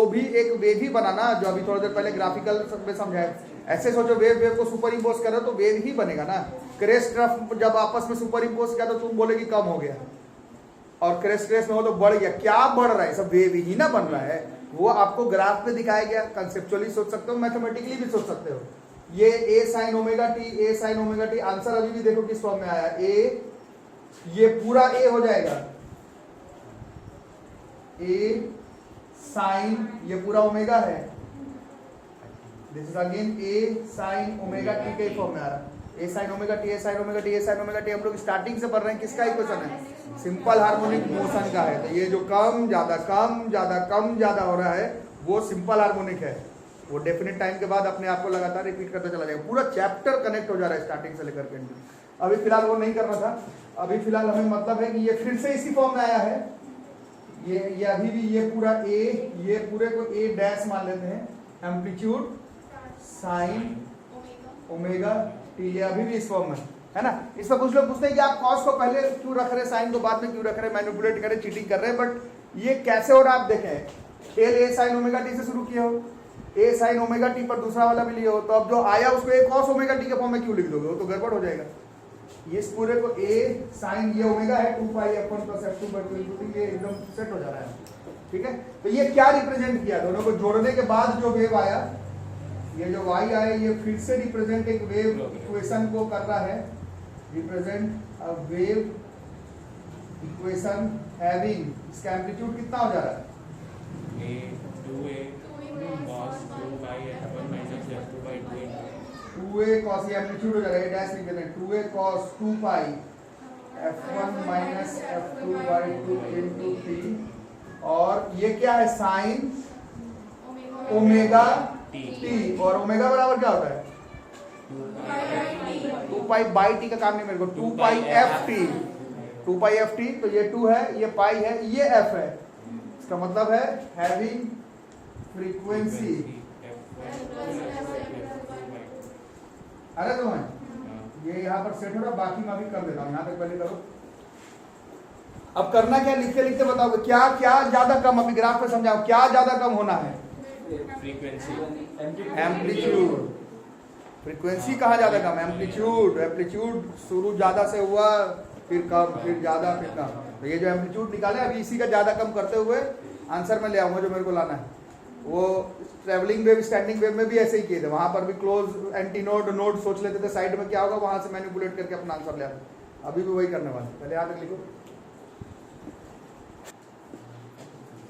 भी एक वेव ही बना ना, जो अभी थोड़ी देर पहले ग्राफिकल में समझाया। ऐसे सोचो वेव को सुपर इम्पोज करो तो वेव ही बनेगा ना। क्रेस्ट ट्रफ जब आपस में सुपर इम्पोज किया तो तुम बोलेगी कम हो गया, और क्रेस्ट में हो तो बढ़ गया। क्या बढ़ रहा है, सब वेव ही ना बन रहा है। वो आपको ग्राफ पे दिखाया गया, कंसेप्चुअली सोच सकते हो, मैथमेटिकली भी सोच सकते हो। ये a sin omega T, a sin omega T, answer अभी भी देखो किस फॉर्म में आया। a ये पूरा a हो जाएगा, a sin ये पूरा ओमेगा है, this is again a sin omega T के फॉर्म में आ रहा है। a sin omega T, a sin omega T, a sin omega T हम लोग स्टार्टिंग से पढ़ रहे हैं। किसका इक्वेशन है? सिंपल हार्मोनिक मोशन का है। तो ये जो कम ज्यादा कम ज्यादा कम ज्यादा हो रहा है वो सिंपल हार्मोनिक है। वो डेफिनेट टाइम के बाद अपने आप को लगातार रिपीट करता चला जाएगा। पूरा चैप्टर कनेक्ट हो जा रहा है स्टार्टिंग से लेकर के एंड। अभी फिलहाल वो नहीं करना था, अभी फिलहाल हमें मतलब है कि ये फिर से इसी फॉर्म में आया है। ये अभी भी ये पूरा a, ये पूरे को a डैश मान लेते हैं, एम्पलीट्यूड साइन ओमेगा टी, ये अभी भी इस फॉर्म में है ना। इस पर कुछ लोग पूछते हैं कि आप कॉस को पहले क्यों रख रहे हैं, साइन को बाद में क्यों रख रहे हैं, मैनिपुलेट कर रहे, चीटिंग कर रहे हैं। बट ये कैसे हो रहा है आप देखें, खेल a साइन ओमेगा टी से शुरू किए हो, a साइन ओमेगा टी पर दूसरा वाला भी लिए हो, तो अब जो आया उसको a कॉस ओमेगा टी के फॉर्म में क्यों लिख दोगे, वो तो गड़बड़ हो जाएगा। इस पूरे को a साइन ये ओमेगा है 2 पाई f1 प्लस f2/2, ये एकदम सेट हो जा रहा है। ठीक है, तो ये क्या रिप्रेजेंट किया, दोनों को जोड़ने के बाद जो वेव आया, ये जो y आया ये फिर से रिप्रेजेंट एक वेव इक्वेशन को कर रहा है, represent a wave equation having, इसका एम्पलीट्यूड कितना हो जा रहा है, 2a cos ये एम्पलीट्यूड हो जाएगा, ये डैश लिख देते हैं 2a cos 2 pi f1 minus f2 by 2 into t, और ये क्या है साइन ओमेगा t, और ओमेगा बराबर क्या होता है 2 पाई बाई टी का काम नहीं मेरे को, 2 पाई एफ टी, 2 पाई एफ टी, तो ये 2 है, ये पाई है, ये एफ है, इसका मतलब है हैविंग फ्रीक्वेंसी। अरे तो ये यहाँ पर सेट हो रहा, बाकी मैं भी कर देता हूँ, यहाँ तक पहले करो। अब करना क्या, लिखते लिखते बताओगे क्या क्या ज्यादा कम, अभी ग्राफ पे समझाओ क्या ज्यादा कम होना है, फ्रीक्वेंसी, एम्पलीट्यूड। फ्रीक्वेंसी कहाँ ज्यादा कम, एम्पलीट्यूड। एम्पलीट्यूड शुरू ज्यादा से हुआ, फिर कम, फिर ज्यादा, फिर कम, तो ये जो एम्पलीट्यूड निकाले अभी इसी का ज्यादा कम करते हुए आंसर में ले आऊंगा जो मेरे को लाना है। वो ट्रेवलिंग वेव स्टैंडिंग वेव में भी ऐसे ही किए थे, वहां पर भी क्लोज एंटी नोड नोड सोच लेते थे साइड में क्या होगा, वहां से मैनिपुलेट करके अपना आंसर ले आते, अभी भी वही करने वाले। पहले यहाँ तक लिखो,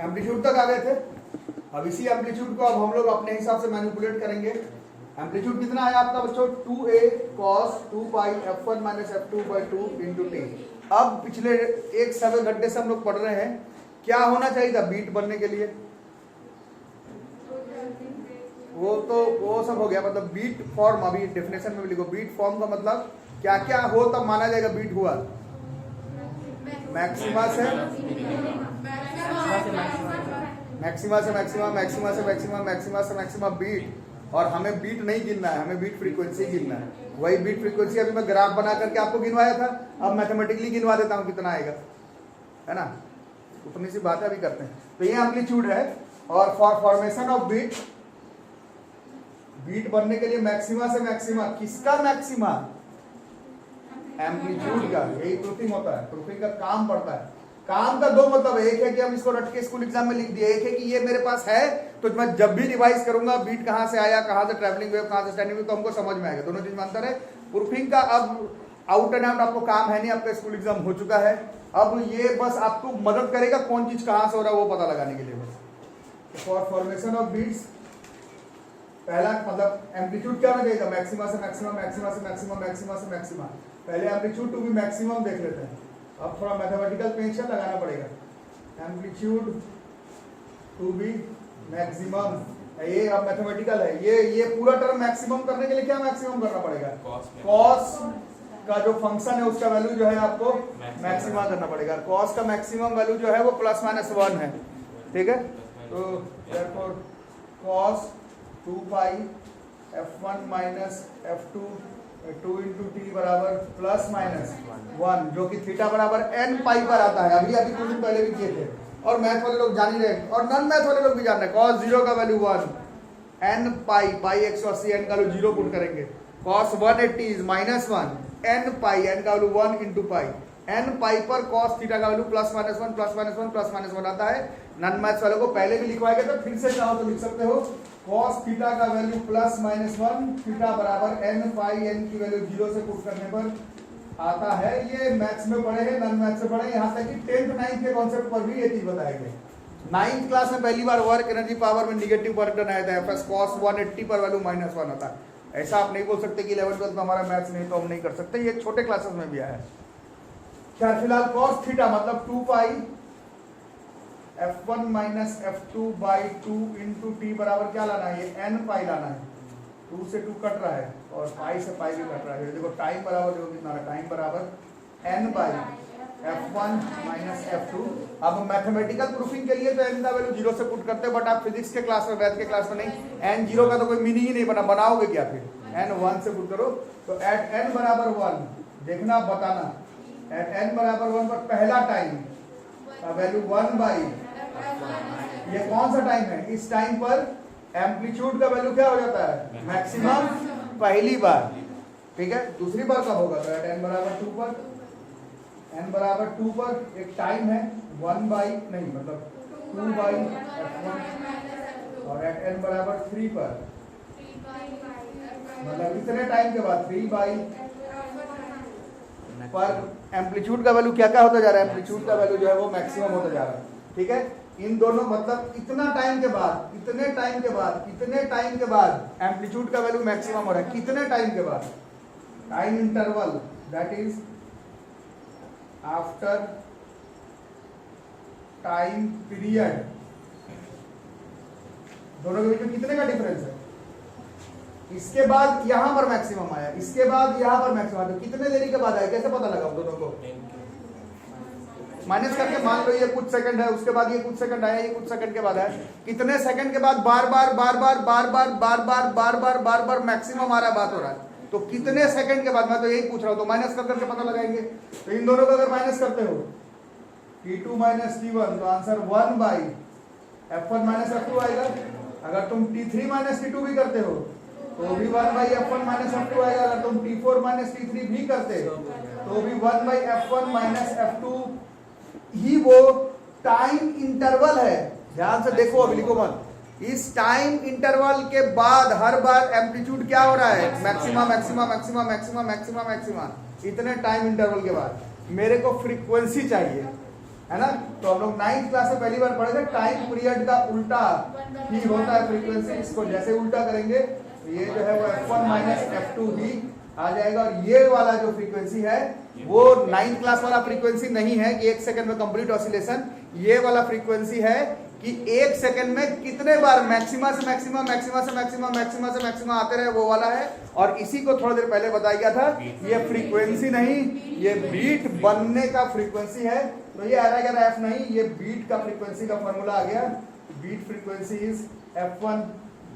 एम्पलीट्यूड तक आ गए थे, अब इसी एम्पलीट्यूड को अब हम लोग अपने हिसाब से मैनिपुलेट करेंगे। एम्पलीट्यूड कितना आया आपका बच्चों, 2a cos 2 pi f1 minus f2 by 2 into t। अब पिछले 1-7 घंटे से हम लोग पढ़ रहे हैं, क्या होना चाहिए था बीट बनने के लिए, वो सब हो गया, मतलब बीट फॉर्म, अभी डेफिनेशन में भी लिखो, बीट फॉर्म का मतलब क्या क्या हो तब माना जाएगा बीट हुआ, मैक्सिमा से मैक्सिमा से मैक्सिमा, मैक्सिमा से मैक्सिमा, मैक्सिमा से मैक्सिमा बीट, और हमें बीट नहीं गिनना है, हमें बीट फ्रीक्वेंसी गिनना है। वही बीट फ्रीक्वेंसी अभी मैं ग्राफ बना करके आपको गिनवाया था, अब मैथमेटिकली गिनवा देता हूँ कितना आएगा, है ना, उतनी सी बातें अभी करते हैं। तो ये एम्पलीट्यूड है, और for formation of beat, beat बनने के लिए मैक्सिमा से मैक्सिमा, किसका मैक्सिमा, एम्पलीट्यूड का, यही प्रूफिंग होता है, प्रूफिंग का काम पड़ता है। काम का दो मतलब है, एक है कि हम इसको रट के स्कूल एग्जाम में लिख दिए, एक है कि ये मेरे पास है तो मैं जब भी रिवाइज करूंगा बीट कहां से आया, कहां से ट्रैवलिंग वेव, कहां से स्टैंडिंग वेव, तो हमको समझ में आएगा, दोनों चीज में अंतर है। प्रूफिंग का अब आउट एंड आउट आपको काम है नहीं, आपका स्कूल एग्जाम हो चुका है, अब ये बस आपको मदद करेगा कौन चीज कहां से हो रहा है वो पता लगाने के लिए बस। फॉर फॉर्मेशन ऑफ बीट्स, पहला मतलब एम्पलीट्यूड क्या होना चाहिए, मैक्सिमा से मैक्सिमा, मैक्सिमा से मैक्सिमा, मैक्सिमा से मैक्सिमा। पहले एम्पलीट्यूड टू बी मैक्सिमम देख लेते हैं, अब थोड़ा मैथमेटिकल पेंशन लगाना पड़ेगा। एम्पलीट्यूड टू बी मैक्सिमम, ये अब मैथमेटिकल है, ये पूरा टर्म मैक्सिमम करने के लिए क्या मैक्सिमम करना पड़ेगा, कॉस का जो फंक्शन है उसका वैल्यू जो है आपको मैक्सिमम करना पड़ेगा। कॉस का मैक्सिमम वैल्यू जो है वो +-1 है, ठीक है। तो therefore cos 2 पाई f1 minus f2 2 into T बराबर +-1, जो कि थीटा बराबर n पाई पर आता है, अभी कुछ दिन पहले भी किए थे, और मैथ वाले लोग जान ही रहे और नॉन मैथ वाले लोग भी जान रहे हैं। cos 0 का वैल्यू 1, n पाई 180, n का वैल्यू 0 पुट करेंगे, cos 180 is -1, n pi, n का वैल्यू 1 इंटू पाई, n पाई पर cos थीटा का वैल्यू +-1 आता है। नॉन मैथ्स वालों को पहले भी लिखवाया गया था, फिर से चाहो तो लिख सकते हो, cos थीटा का वैल्यू +-1, थीटा बराबर n पाई, n की वैल्यू 0 से पुट करने पर आता है। ये मैथ्स में पढ़े हैं, नॉन मैथ्स में पढ़े, यहाँ तक कि 10th 9th के कॉन्सेप्ट पर भी ये चीज बताया गया। 9th क्लास में पहली बार वर्क एनर्जी पावर में निगेटिव वर्क डन आया था, Fs cos 180 पर वैल्यू -1 आता है। ऐसा आप नहीं बोल सकते कि 11th 12th में हमारा मैथ्स नहीं तो हम नहीं कर सकते, ये छोटे क्लासेस में भी आया है। क्या फिलहाल cos थीटा मतलब 2 पाई f1 minus f2 by 2 into T बराबर क्या लाना है, ये n पाई लाना है, 2 से 2 कट रहा है और पाई से पाई भी कट रहा है। देखो टाइम बराबर देखो कितना है, टाइम बराबर n by f1 minus f2। अब मैथमेटिकल प्रूफिंग के लिए तो n का वैल्यू 0 से पुट करते हैं, बट आप फिजिक्स के क्लास में, मैथ के क्लास में नहीं, n 0 का तो कोई मीनिंग ही नहीं बना, बनाओगे क्या फिर, n 1 से पुट करो। तो एट n बराबर 1 देखना बताना, एट n बराबर 1 पर पहला टाइम का वैल्यू 1 बाई, ये कौन सा टाइम है, इस टाइम पर एम्पलीट्यूड का वैल्यू क्या हो जाता है, मैक्सिमम पहली बार, ठीक है। दूसरी बार कब होगा, तो एट n बराबर 2 पर, n बराबर 2 पर एक टाइम है 1 बाई नहीं मतलब 2 बाई f1, और एट n बराबर 3 पर मतलब इतने टाइम के बाद 3 बाई पर एम्पलीट्यूड का वैल्यू क्या क्या होता जा रहा है, एम्पलीट्यूड का वैल्यू जो है वो मैक्सिमम होता जा रहा है, ठीक है। इन दोनों मतलब इतना टाइम के बाद, इतने टाइम के बाद, इतने टाइम के बाद एम्पलीट्यूड का वैल्यू मैक्सिमम हो रहा है। कितने टाइम के बाद? Time interval, that is after time period. दोनों के बीच में कितने का डिफरेंस है? इसके बाद यहां पर मैक्सिमम आया, इसके बाद यहां पर मैक्सिमम आया, तो कितने देरी के बाद आया? कैसे पता लगा दोनों को? माइनस करके मान लो ये कुछ सेकंड है, उसके बाद ये कुछ सेकंड आया, ये कुछ सेकंड के बाद आया, कितने सेकंड के बाद बार बार बार बार बार बार बार बार बार बार बार बार मैक्सिमम आ रहा है, बात हो रहा है। तो कितने सेकंड के बाद, मैं तो यही पूछ रहा हूं, तो माइनस कर करके पता लगाएंगे। तो इन दोनों को अगर माइनस करते हो T2 माइनस T1, तो answer 1 by F1 minus F2 आएगा। अगर तुम T3 माइनस T2 भी करते हो तो भी 1 बाई F1 माइनस F2 आएगा। अगर तुम T4 माइनस T3 भी करते हो तो भी 1 बाई F1 माइनस F2 ही वो टाइम इंटरवल है। ध्यान से देखो, अभी लिखो मत। इस टाइम इंटरवल के बाद हर बार एम्पलीट्यूड क्या हो रहा है? Maxima maxima maxima maxima maxima maxima. इतने टाइम इंटरवल के बाद मेरे को फ्रीक्वेंसी चाहिए, है ना। तो हम लोग 9th क्लास में पहली बार पढ़े थे, टाइम पीरियड का उल्टा ही होता है फ्रीक्वेंसी। इसको जैसे उल्टा करेंगे तो ये जो है वो F1 माइनस F2 ही आ जाएगा। और ये वाला जो फ्रीक्वेंसी है वो 9th क्लास वाला फ्रीक्वेंसी नहीं है कि 1 सेकंड में कंप्लीट ऑसिलेशन। ये वाला फ्रीक्वेंसी है कि 1 सेकंड में कितने बार मैक्सिमा से मैक्सिमा, मैक्सिमा से मैक्सिमा, मैक्सिमा से मैक्सिमा आते रहे, वो वाला है। और इसी को थोड़ी देर पहले बताया गया था, ये फ्रीक्वेंसी नहीं, ये बीट बनने का फ्रीक्वेंसी है। तो ये आ एफ नहीं, ये बीट का फ्रीक्वेंसी का फॉर्मूला आ गया। Beat frequency is F1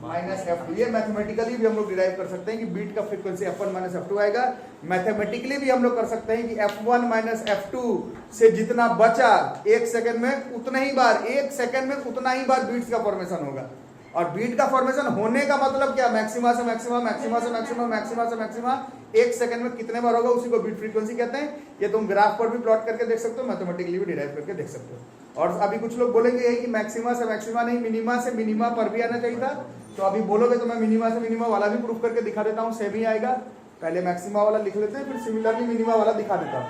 minus F2। ये मैथमेटिकली भी हम लोग डिराइव कर सकते हैं कि बीट का फ्रीक्वेंसी F1 माइनस F2 आएगा। मैथमेटिकली भी हम लोग कर सकते हैं कि F1 माइनस F2 से जितना बचा 1 सेकंड में उतना ही बार, 1 सेकंड में उतना ही बार बीट्स का फॉर्मेशन होगा। और बीट का फॉर्मेशन होने का मतलब क्या? मैक्सिमा से मैक्सिमा, मैक्सिमा से मैक्सिमा, मैक्सिमा से मैक्सिमा 1 सेकंड में कितने बार होगा, उसी को बीट फ्रीक्वेंसी कहते हैं। ये तुम ग्राफ पर भी प्लॉट करके देख सकते हो, मैथमेटिकली भी डिराइव करके देख सकते हो। और अभी कुछ लोग बोलेंगे यही कि मैक्सिमा से मैक्सिमा नहीं, मिनिमा से मिनिमा पर भी आना चाहिए था। तो अभी बोलोगे तो मैं मिनिमा से मिनिमा वाला भी प्रूफ करके दिखा देता हूँ, सेम ही आएगा। पहले मैक्सिमा वाला लिख लेते हैं, फिर सिमिलरली मिनिमा वाला दिखा देता हूँ।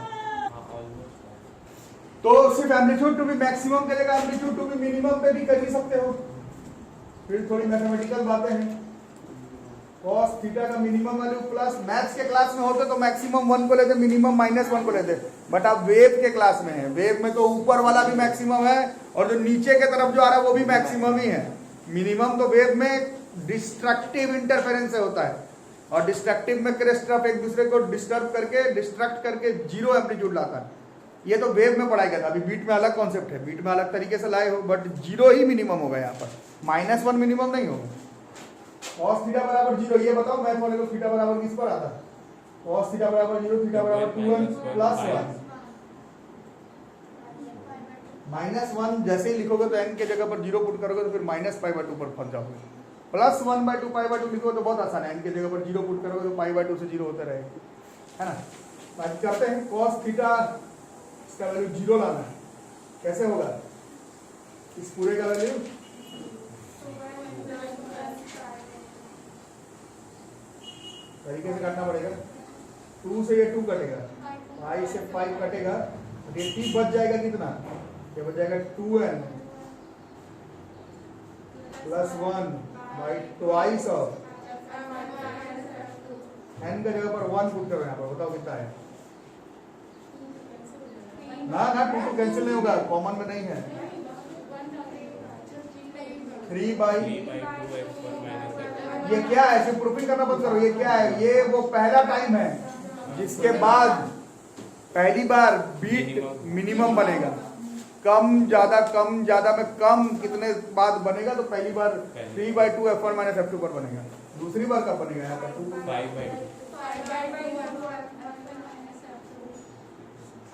तो सिर्फ एम्पलीट्यूड टू बी मैक्सिमम के जगह एम्पलीट्यूड टू बी मिनिमम पे भी कर ही सकते हो। फिर थोड़ी मैथमेटिकल बातें हैं। cos थीटा का मिनिमम वैल्यू प्लस, मैथ्स के क्लास में होते तो मैक्सिमम 1 को लेते, मिनिमम -1 को लेते। बट अब वेव के क्लास में है, वेव में तो ऊपर वाला भी मैक्सिमम है और जो नीचे के तरफ जो आ रहा है वो भी मैक्सिमम ही है। मिनिमम तो वेव में डिस्ट्रक्टिव इंटरफेरेंस से होता है, और डिस्ट्रक्टिव में क्रेस्ट एक दूसरे को डिस्टर्ब करके, डिस्ट्रक्ट करके जीरो एम्पलीट्यूड लाता है। ये तो वेव में पढ़ाया गया था। अभी बीट में अलग कॉन्सेप्ट है, बीट में अलग तरीके से लाए हो, बट जीरो ही मिनिमम होगा यहाँ पर, -1 मिनिमम नहीं होगा। cos थीटा बराबर 0, ये बताओ मैथ वाले को थीटा बराबर किस पर आता है? cos थीटा बराबर 0, थीटा बराबर 2n प्लस 1। -1 जैसे ही लिखोगे तो n के जगह पर 0 पुट करोगे तो फिर -π/2 पर फंस जाओगे। +1/2 π/2 लिखोगे तो बहुत आसान है, n के जगह पर 0 पुट करोगे तो π/2 से 0 होता रहेगा, है ना। बात करते हैं cos थीटा, इसका वैल्यू 0 लाना है। कैसे होगा? इस पूरे का वैल्यू तरीके से काटना पड़ेगा। 2 से ये 2 कटेगा, 5 से 5 कटेगा, ये t बच जाएगा कितना? ये बच जाएगा 2n plus 1 by twice of n का जगह पर 1 पुट करो यहाँ पर, बताओ कितना है? ना 2 कैंसिल नहीं होगा, कॉमन में नहीं है। 3 बाई, ये क्या है? ऐसे प्रूफिंग करना बंद करो। ये क्या है? ये वो पहला टाइम है जिसके बाद पहली बार बीट मिनिमम बनेगा। कम ज्यादा में कम कितने बाद बनेगा? तो पहली बार 3/2 F1 माइनस F2 पर बनेगा। दूसरी बार कब बनेगा? यहाँ पर 5/2।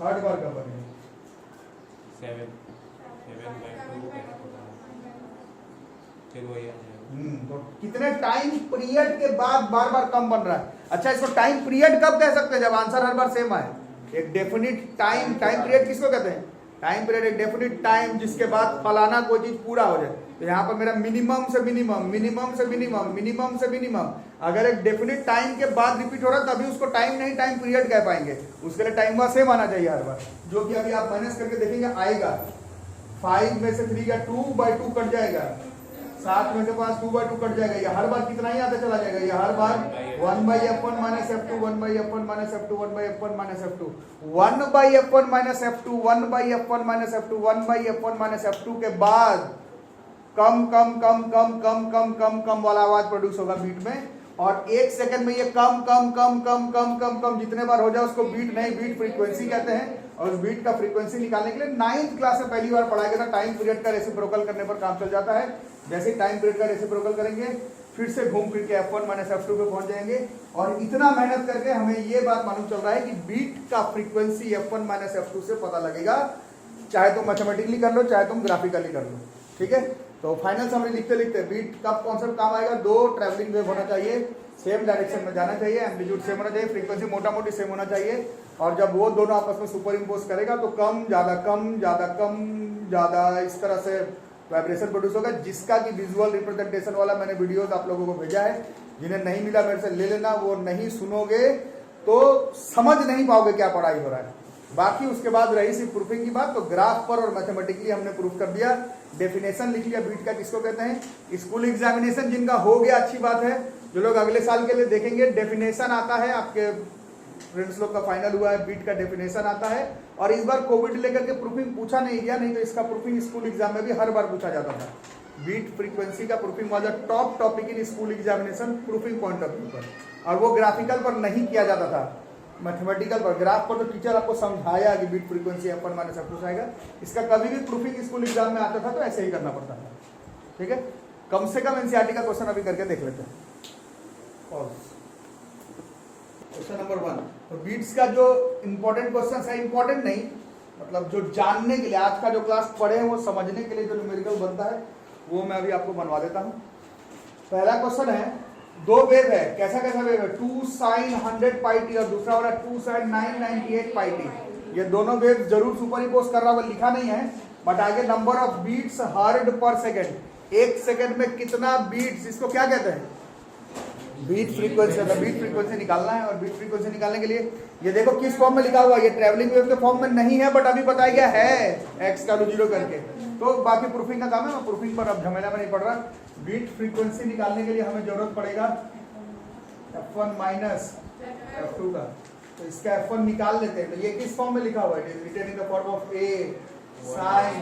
थर्ड बार कब बनेगा? 7/2। तो कितने टाइम पीरियड के बाद बार बार कम बन रहा है? अच्छा, इसको टाइम पीरियड कब कह सकते हैं? जब आंसर हर बार सेम आए। एक डेफिनिट टाइम पीरियड किसको कहते हैं? टाइम पीरियड एक डेफिनिट टाइम जिसके बाद फलाना कोई चीज पूरा हो जाए। तो यहाँ पर मेरा मिनिमम से मिनिमम, मिनिमम से मिनिमम, मिनिमम से मिनिमम अगर एक डेफिनिट टाइम के बाद रिपीट हो रहा है तभी उसको टाइम नहीं टाइम पीरियड कह पाएंगे। उसके लिए टाइम वहां सेम आना चाहिए हर बार, जो कि अभी आप माइनस करके देखेंगे आएगा। 5 में से 3 का 2/2 कट जाएगा, 7 में से 5 2/2 कट जाएगा। ये हर बार कितना ही आता चला जाएगा, ये हर बार 1/f1 - f2 1/f1 - f2 1/f1 - f2 1/f1 - f2 1/f1 - f2 1/f1 - f2 के बाद कम कम कम कम कम कम कम कम वाला आवाज प्रोड्यूस होगा बीट में, और 1 सेकंड में ये कम कम कम कम कम कम कम जितने बार हो जाए उसको बीट नहीं, बीट फ्रीक्वेंसी कहते हैं। और उस बीट का फ्रीक्वेंसी निकालने के लिए 9th क्लास में पहली बार पढ़ाया गया था, टाइम पीरियड का रेसिप्रोकल करने पर काम चल जाता है। जैसे टाइम पीरियड का रेसिप्रोकल करेंगे फिर से घूम फिर के f1 - f2 पे पहुंच जाएंगे। और इतना मेहनत करके हमें ये बात मालूम चल रहा है कि बीट का फ्रीक्वेंसी f1 - f2 से पता लगेगा, चाहे तुम मैथमेटिकली कर लो चाहे तुम ग्राफिकली कर लो, ठीक है। तो फाइनल समरी लिखते लिखते बीट का कॉन्सेप्ट काम आएगा, 2 ट्रैवलिंग वेव होना चाहिए, सेम डायरेक्शन में जाना चाहिए, एम्पलीट्यूड सेम होना चाहिए, फ्रीक्वेंसी मोटा मोटी सेम होना चाहिए, और जब वो दोनों आपस में सुपर इम्पोज करेगा तो कम ज्यादा कम ज्यादा कम ज्यादा इस तरह से वाइब्रेशन प्रोड्यूस होगा, जिसका कि विजुअल रिप्रेजेंटेशन वाला मैंने वीडियोस आप लोगों को भेजा है। जिन्हें नहीं मिला मेरे से ले लेना, वो नहीं सुनोगे तो समझ नहीं पाओगे क्या पढ़ाई हो रहा है। बाकी उसके बाद रही सिर्फ प्रूफिंग की बात, तो ग्राफ पर और मैथमेटिकली हमने प्रूफ कर दिया, डेफिनेशन लिख लिया बीट का किसको कहते हैं। स्कूल एग्जामिनेशन जिनका हो गया अच्छी बात है, जो लोग अगले साल के लिए देखेंगे डेफिनेशन आता है, आपके फ्रेंड्स लोग का फाइनल हुआ है, बीट का डेफिनेशन आता है। और इस बार कोविड लेकर के प्रूफिंग पूछा नहीं गया, नहीं तो इसका प्रूफिंग स्कूल एग्जाम में भी हर बार पूछा जाता था। बीट फ्रीक्वेंसी का proofing was a top topic in school examination proofing point of view पर, और वो ग्राफिकल पर नहीं किया जाता था, मैथमेटिकल पर। ग्राफ पर तो टीचर आपको समझाया कि बीट फ्रीक्वेंसी f1 - f2 आएगा, इसका कभी भी प्रूफिंग स्कूल एग्जाम में आता था तो ऐसे ही करना पड़ता था, ठीक है। कम से कम एनसीईआरटी का क्वेश्चन अभी करके देख लेते हैं। क्वेश्चन नंबर 1, तो बीट्स का जो इंपॉर्टेंट क्वेश्चन है, इंपॉर्टेंट नहीं मतलब जो जानने के लिए, आज का जो क्लास पढ़े हैं वो समझने के लिए जो न्यूमेरिकल बनता है वो मैं अभी आपको बनवा देता हूँ। पहला क्वेश्चन है, 2 वेव है, कैसा कैसा वेव है, 2 sin 100 πt और दूसरा वाला 2 sin 998 πt। ये दोनों वेव जरूर सुपर इम्पोज कर रहा होगा, लिखा नहीं है, बट आगे नंबर ऑफ बीट्स हर्ड पर सेकेंड, 1 सेकेंड में कितना बीट्स, इसको क्या कहते हैं, बीट फ्रीक्वेंसी। बीट फ्रीक्वेंसी निकालना है, और बीट फ्रीक्वेंसी निकालने के लिए ये देखो किस फॉर्म में लिखा हुआ है, ये ट्रैवलिंग वेव के फॉर्म में नहीं है, बट अभी बताया गया है x का 0 करके। तो बाकी प्रूफिंग का काम है, मैं प्रूफिंग पर अब झमेला में नहीं पड़ रहा। बीट फ्रीक्वेंसी निकालने के लिए हमें जरूरत पड़ेगा f1 माइनस f2 का, तो इसका f1 निकाल लेते हैं। तो ये किस फॉर्म में लिखा हुआ है, written in the form of a sin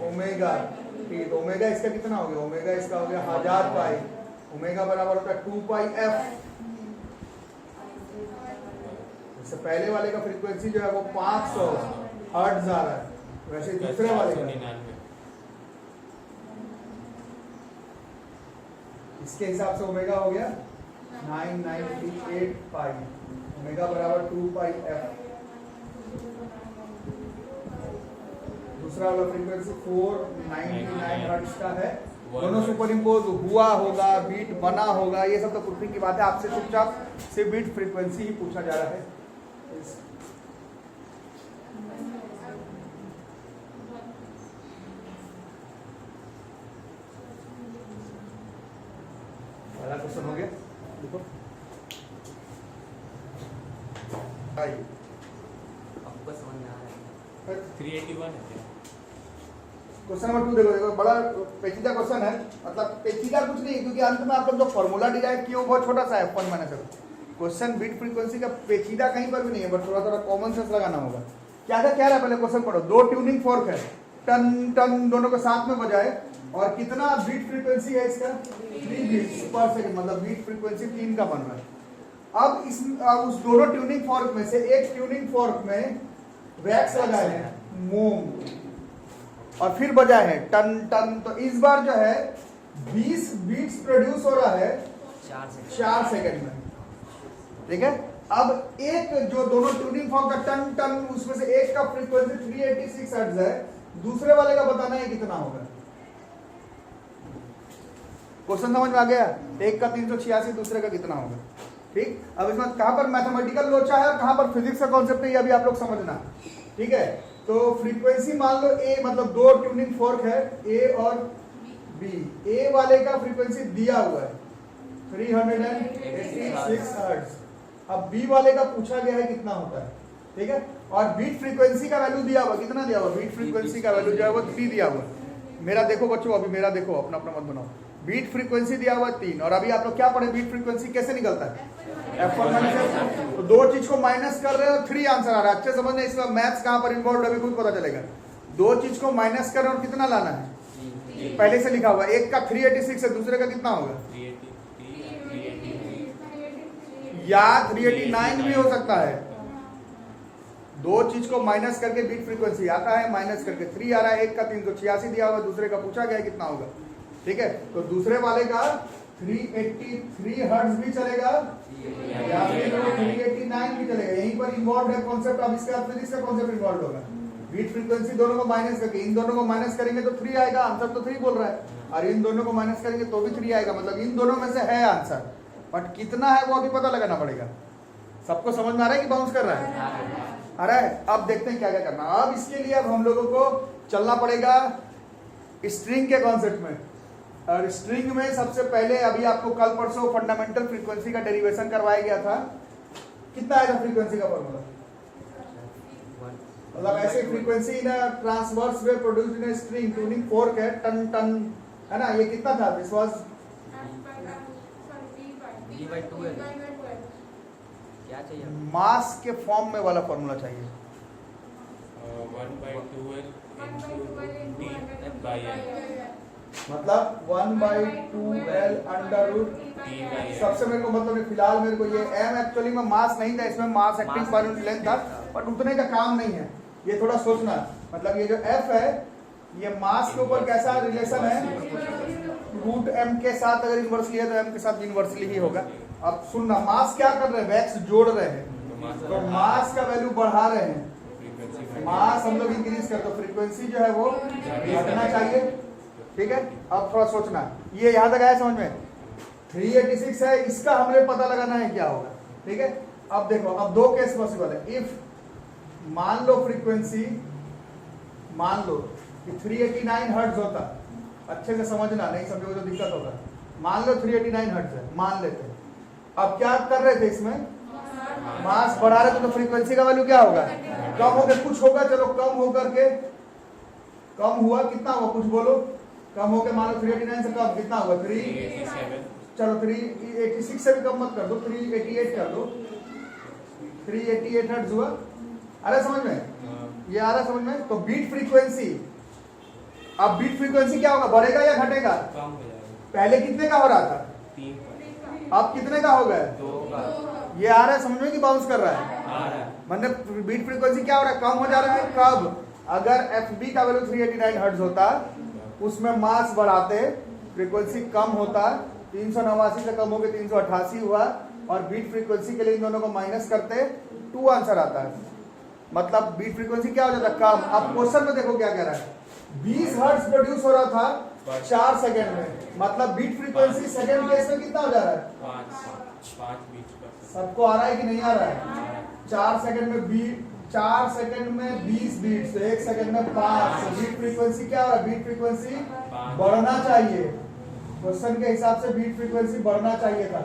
omega t। तो ओमेगा इसका कितना हो गया, ओमेगा इसका हो गया 1000 पाई, ओमेगा बराबर होता है 2 पाई f। इससे पहले वाले का फ्रीक्वेंसी जो है वो 500 हर्ट्ज आ रहा है, वैसे दूसरे वाले का इसके हिसाब से ओमेगा हो गया 998 पाई, ओमेगा बराबर 2 पाई f। दूसरा वाला फ्रीक्वेंसी 499 हर्ट्ज का है, दोनों सुपर इम्पोज हुआ होगा, बीट बना होगा, ये सब तो प्रूफिंग की बात है। आपसे चुपचाप से बीट फ्रीक्वेंसी ही पूछा जा रहा है। पहला क्वेश्चन हो गया, देखो आपको समझ में आ रहा है 381 है। क्वेश्चन नंबर 2 देखो, बड़ा पेचीदा क्वेश्चन है, मतलब पेचीदा कुछ नहीं, क्योंकि अंत में आप लोग जो फॉर्मूला डिराइव किए वो बहुत छोटा सा है, f1 - f2। Question beat frequency का पेचीदा कहीं पर भी नहीं है, बट थोड़ा थोड़ा कॉमन सेंस लगाना होगा। क्या रहा है, पहले क्वेश्चन पढ़ो। 2 ट्यूनिंग फोर्क है, टन टन दोनों को साथ में बजाए, और कितना बीट फ्रीक्वेंसी है इसका, 3 बीट्स पर सेकंड, मतलब बीट फ्रीक्वेंसी 3 का बन रहा है। अब उस दोनों ट्यूनिंग फोर्क में से एक ट्यूनिंग फोर्क में वैक्स लगाए हैं, मोम, और फिर बजाए हैं टन टन। तो इस बार जो है 20 बीट्स प्रोड्यूस हो रहा है 4 सेकंड में, ठीक है। अब एक जो दोनों ट्यूनिंग फॉर्म का टन टन, उसमें से एक का फ्रीक्वेंसी 386 हर्ट्ज है, दूसरे वाले का बताना है कितना होगा। क्वेश्चन समझ में आ गया, एक का 386, दूसरे का कितना होगा, ठीक। अब इसमें कहां पर मैथमेटिकल लोचा है और कहां पर फिजिक्स का कॉन्सेप्ट है, ये अभी आप लोग समझना, ठीक है। तो फ्रीक्वेंसी मान लो ए, मतलब 2 ट्यूनिंग फोर्क है, ए और बी। ए वाले का फ्रीक्वेंसी दिया हुआ है 386 हर्ट्ज। अब बी वाले का पूछा गया है कितना होता है, ठीक है। और बीट फ्रीक्वेंसी का वैल्यू दिया हुआ, कितना दिया हुआ, बीट फ्रीक्वेंसी का वैल्यू जो है वो 3 दिया हुआ। मेरा देखो बच्चों, अभी मेरा देखो, अपना अपना मत बनाओ। बीट फ्रीक्वेंसी दिया हुआ 3, और अभी आप लोग क्या पढ़े, बीट फ्रीक्वेंसी कैसे निकलता है, F1 माइनस। तो दो चीज को माइनस कर रहे हो, 3 आंसर आ रहा है। अच्छे समझने, इसमें मैथ्स कहां पर इन्वॉल्व है अभी खुद पता चलेगा। दो चीज को माइनस कर रहे हो और कितना लाना है, पहले से लिखा हुआ। एक का 386 है, दूसरे का कितना होगा, या 389 भी हो सकता है। दो चीज को माइनस करके बीट फ्रीक्वेंसी आता है, माइनस करके 3 आ रहा है। एक का 386 दिया हुआ, दूसरे का पूछा गया कितना होगा, ठीक है। तो दूसरे वाले का 383 हर्ट्ज भी चलेगा या फिर 389 भी चलेगा। यहीं पर इन्वॉल्व है कॉन्सेप्ट। अब इसके बाद फिजिक्स का कॉन्सेप्ट इन्वॉल्व होगा। बीट फ्रीक्वेंसी दोनों को माइनस करके, इन दोनों को माइनस करेंगे तो 3 आएगा, आंसर तो 3 बोल रहा है। और इन दोनों को माइनस करेंगे तो भी 3 आएगा, मतलब इन दोनों में से है आंसर, बट कितना है वो अभी पता लगाना पड़ेगा। सबको समझ में आ रहा है कि बाउंस कर रहा है, आ रहा है। अब देखते हैं क्या क्या करना। अब इसके लिए अब हम लोगों को चलना पड़ेगा स्ट्रिंग के कॉन्सेप्ट में। और स्ट्रिंग में सबसे पहले अभी आपको कल परसों फंडामेंटल फ्रीक्वेंसी का डेरिवेशन करवाया गया था। कितना आएगा फ्रीक्वेंसी का फॉर्मूला, मतलब ऐसे frequency in transverse way produced in string tuning fork है, टन टन, है ना। ये कितना था, दिस वाज क्या चाहिए, मास के फॉर्म में वाला फॉर्मूला चाहिए। 1/2L मतलब 1/2L अंडर रूट। सबसे मेरे को मतलब फिलहाल मेरे को ये m एक्चुअली में मास नहीं था, इसमें मास एक्टिंग पॉइंट लेंथ था, बट उतने का काम नहीं है। ये थोड़ा सोचना, मतलब ये जो f है ये मास के ऊपर कैसा रिलेशन है, रूट m के साथ अगर इनवर्सली है तो m के साथ इनवर्सली ही होगा। अब सुनना, मास क्या कर रहे हैं, वैक्स जोड़ रहे हैं, तो मास का वैल्यू बढ़ा रहे हैं। मास हम लोग इंक्रीज कर, तो फ्रीक्वेंसी जो है वो घटना चाहिए, ठीक है। अब थोड़ा सोचना, ये यहां तक आया समझ में। 386 है, इसका हमें पता लगाना है क्या होगा, ठीक है। अब देखो, अब दो केस पॉसिबल है। इफ मान लो फ्रीक्वेंसी, मान लो कि 389 हर्ट्ज होता, अच्छे से समझना, नहीं समझोगे तो दिक्कत होगा। मान लो 389 हर्ट्ज है, मान लेते हैं। अब क्या कर रहे थे, इसमें मास बढ़ा रहे थे, तो फ्रीक्वेंसी का वैल्यू क्या होगा, कम होकर कुछ होगा। चलो कम होकर के, कम हुआ, कितना हुआ कुछ बोलो, कम होकर मान लो 389 से कम कितना हुआ, 387। चलो 386 से भी कम मत कर दो, 388 कर दो, 388 हर्ट्ज हुआ। अरे समझ में, ये आ रहा समझ में। तो बीट फ्रीक्वेंसी, अब बीट फ्रीक्वेंसी क्या होगा, बढ़ेगा या घटेगा, कम हो जाएगा। पहले कितने का हो रहा था, 3 अब कितने का हो गया, 2 का ये आ रहा है समझ में कि बाउंस कर रहा है। आ रहा है, मतलब बीट फ्रीक्वेंसी क्या हो रहा है, कम हो जा रहा है। कब, अगर FB का वैल्यू 389 हर्ट्ज होता, उसमें मास बढ़ाते, फ्रीक्वेंसी कम होता, 389 से कम होकर 388 हुआ, और बीट फ्रीक्वेंसी के लिए इन दोनों को माइनस करते 2 आंसर आता है। मतलब बीट फ्रीक्वेंसी क्या हो जाता है, कम। अब क्वेश्चन में देखो क्या कह रहा है, 20 हर्ट्ज प्रोड्यूस हो रहा था 4 सेकंड में, मतलब बीट फ्रीक्वेंसी सेकंड केस में कितना हो जा रहा है, 5 बीट पर सबको आ रहा है कि नहीं आ रहा है। 4 सेकंड में 20 बीट्स, तो 1 सेकंड में 5। तो बीट फ्रीक्वेंसी क्या हो रहा है, बीट फ्रीक्वेंसी बढ़ना चाहिए। क्वेश्चन के हिसाब से बीट फ्रीक्वेंसी बढ़ना चाहिए था,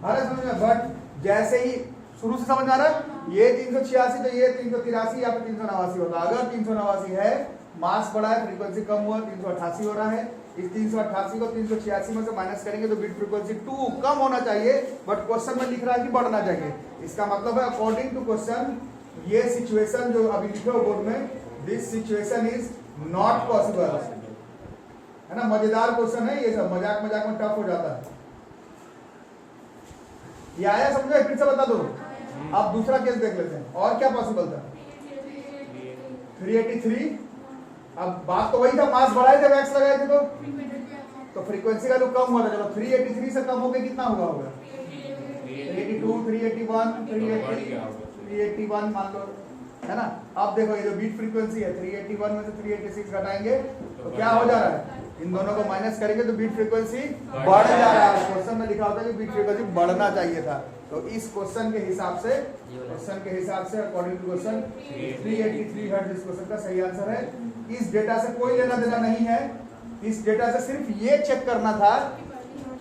अरे समझ में। बट जैसे ही शुरू से समझ आ रहा है, ये 386 तो ये 383 या फिर 389 होता। अगर 389 है, मास बढ़ा है, फ्रीक्वेंसी कम हुआ, 388 हो रहा है। इस 388 को 386 में से माइनस करेंगे तो बीट फ्रीक्वेंसी 2 कम होना चाहिए, बट क्वेश्चन में लिख रहा है कि बढ़ना चाहिए। इसका मतलब है अकॉर्डिंग टू क्वेश्चन, ये सिचुएशन जो अभी लिखे हो बोर्ड में, this situation is not possible, है ना। मजेदार क्वेश्चन है ये, सब मजाक मजाक में टफ हो जाता है। ये आया समझो, फिर से बता दो। अब दूसरा केस देख लेते हैं, और क्या पॉसिबल था, 383। अब बात तो वही था, मास बढ़ाए थे, वैक्स लगाए थे, तो फ्रीक्वेंसी का जो कम हुआ था, चलो 383 से कम होके कितना हुआ होगा, 382, 381, 381 मान लो, है ना। अब देखो ये जो बीट फ्रीक्वेंसी है, 381 में से 386 घटाएंगे तो क्या हो जा रहा है, इन दोनों को माइनस करेंगे तो बीट फ्रीक्वेंसी बढ़ जा रहा है। क्वेश्चन में लिखा होता है कि बीट फ्रीक्वेंसी बढ़ना चाहिए था। तो इस क्वेश्चन के हिसाब से, अकॉर्डिंग टू क्वेश्चन 383 हर्ट्ज इस क्वेश्चन का सही आंसर है। इस डेटा से कोई लेना देना नहीं है, इस डेटा से सिर्फ ये चेक करना था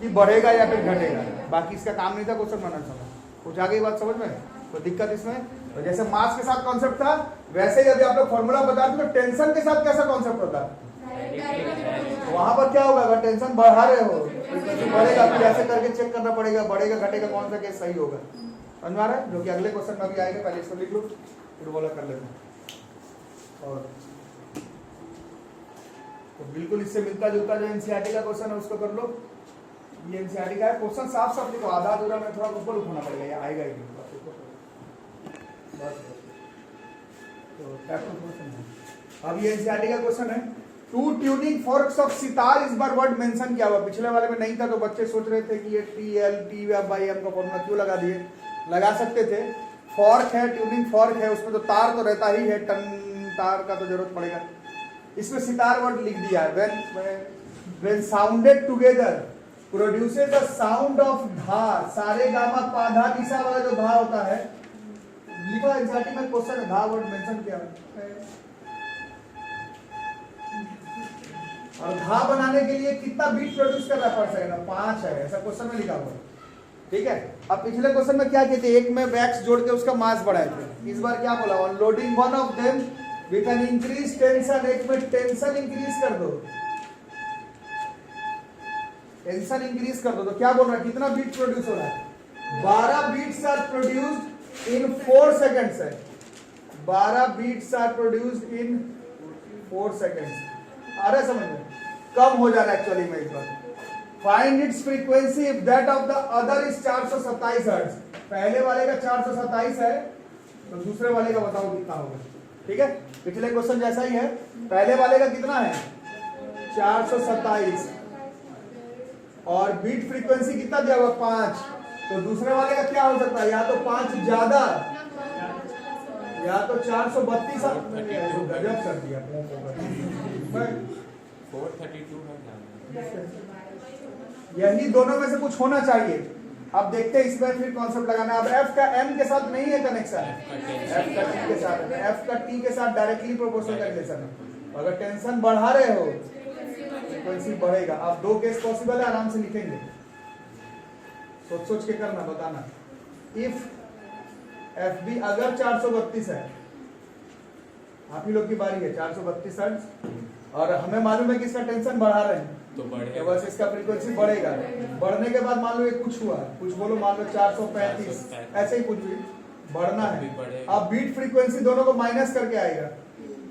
कि बढ़ेगा या फिर घटेगा, बाकी इसका काम नहीं था क्वेश्चन बनाना। कुछ आ गई बात समझ में, कोई दिक्कत इसमें? तो जैसे मास के साथ कॉन्सेप्ट था, वैसे ही अभी आप लोग फॉर्मूला बता रहे तो टेंशन के साथ कैसा कॉन्सेप्ट होता है? वहां पर क्या होगा, अगर टेंशन बढ़ा रहे हो तो बढ़ेगा, फिर ऐसे करके चेक करना पड़ेगा, बढ़ेगा घटेगा, कौन सा केस सही होगा। समझ आ रहा है? जो कि अगले क्वेश्चन में भी आएगा, पहले इसको लिख लो फिर बोला कर लेते हैं। और तो बिल्कुल इससे मिलता जुलता जो एनसीईआरटी का क्वेश्चन है उसको कर लो। ये एनसीईआरटी का है, क्वेश्चन साफ साफ लिखो, आधा अधूरा में थोड़ा ऊपर उठाना पड़ेगा, ये आएगा ही नहीं। बस तो अब ये एनसीईआरटी का क्वेश्चन है, two tuning forks of sitar इस बार वर्ड मेंशन किया हुआ, पिछले वाले में नहीं था तो बच्चे सोच रहे थे कि ये T L T by M का फॉर्मूला क्यों लगा दिए, लगा सकते थे। फॉर्क है, ट्यूनिंग फॉर्क है, उसमें तो तार तो रहता ही है, टन तार का तो जरूरत पड़ेगा। इसमें सितार वर्ड लिख दिया है, when sounded together produces a sound of धा, सारे गामा पाधा निशा वाला जो धा होता है, लिखा एनसीईआरटी में क्वेश्चन है, धा वर्ड मेंशन किया है। और धा बनाने के लिए कितना बीट प्रोड्यूस कर रहा है पर सेकंड? 5 है, ऐसा क्वेश्चन में लिखा हुआ है। ठीक है, अब पिछले क्वेश्चन में क्या किए थे, एक में वैक्स जोड़ के उसका मास बढ़ाए थे, इस बार क्या बोला, on loading one of them with an increase tension, एक में टेंशन इंक्रीज कर दो, टेंशन इंक्रीज कर दो, तो क्या बोल रहा है, कितना बीट प्रोड्यूस हो रहा है? 12 beats are produced in 4 seconds है, 12 beats are produced in 4 seconds. आ रहा है समझ में? कम हो जा रहा है एक्चुअली में इस बार। Find its frequency if that of the other is 427 hertz, पहले वाले का 427 है तो दूसरे वाले का बताओ कितना होगा। ठीक है, पिछले क्वेश्चन जैसा ही है, पहले वाले का कितना है 427 और बीट फ्रीक्वेंसी कितना दिया हुआ 5, तो दूसरे वाले का क्या हो सकता है, या तो 5 ज्यादा या तो 432। गजब कर दिया 432 है, यही दोनों में से कुछ होना चाहिए। अब देखते हैं इसमें फिर कॉन्सेप्ट लगाना। अब एफ का एम के साथ नहीं है कनेक्शन, एफ का टी के साथ, एफ का टी के साथ डायरेक्टली प्रोपोर्शनल का रिलेशन है। अगर टेंशन बढ़ा रहे हो फ्रीक्वेंसी बढ़ेगा। अब 2 केस पॉसिबल है, आराम से लिखेंगे, सोच सोच के करना, बताना। इफ एफ बी अगर 432 है, आप ही लोग की बारी है, 432 हर्ट्ज और हमें मालूम है कि इसका टेंशन बढ़ा रहे हैं तो बढ़ेगा, बस इसका फ्रीक्वेंसी बढ़ेगा। बढ़ने के बाद मान लो ये कुछ हुआ, कुछ बोलो, मान लो 435, ऐसे ही कुछ भी बढ़ना है। अब बीट फ्रीक्वेंसी दोनों को माइनस करके आएगा,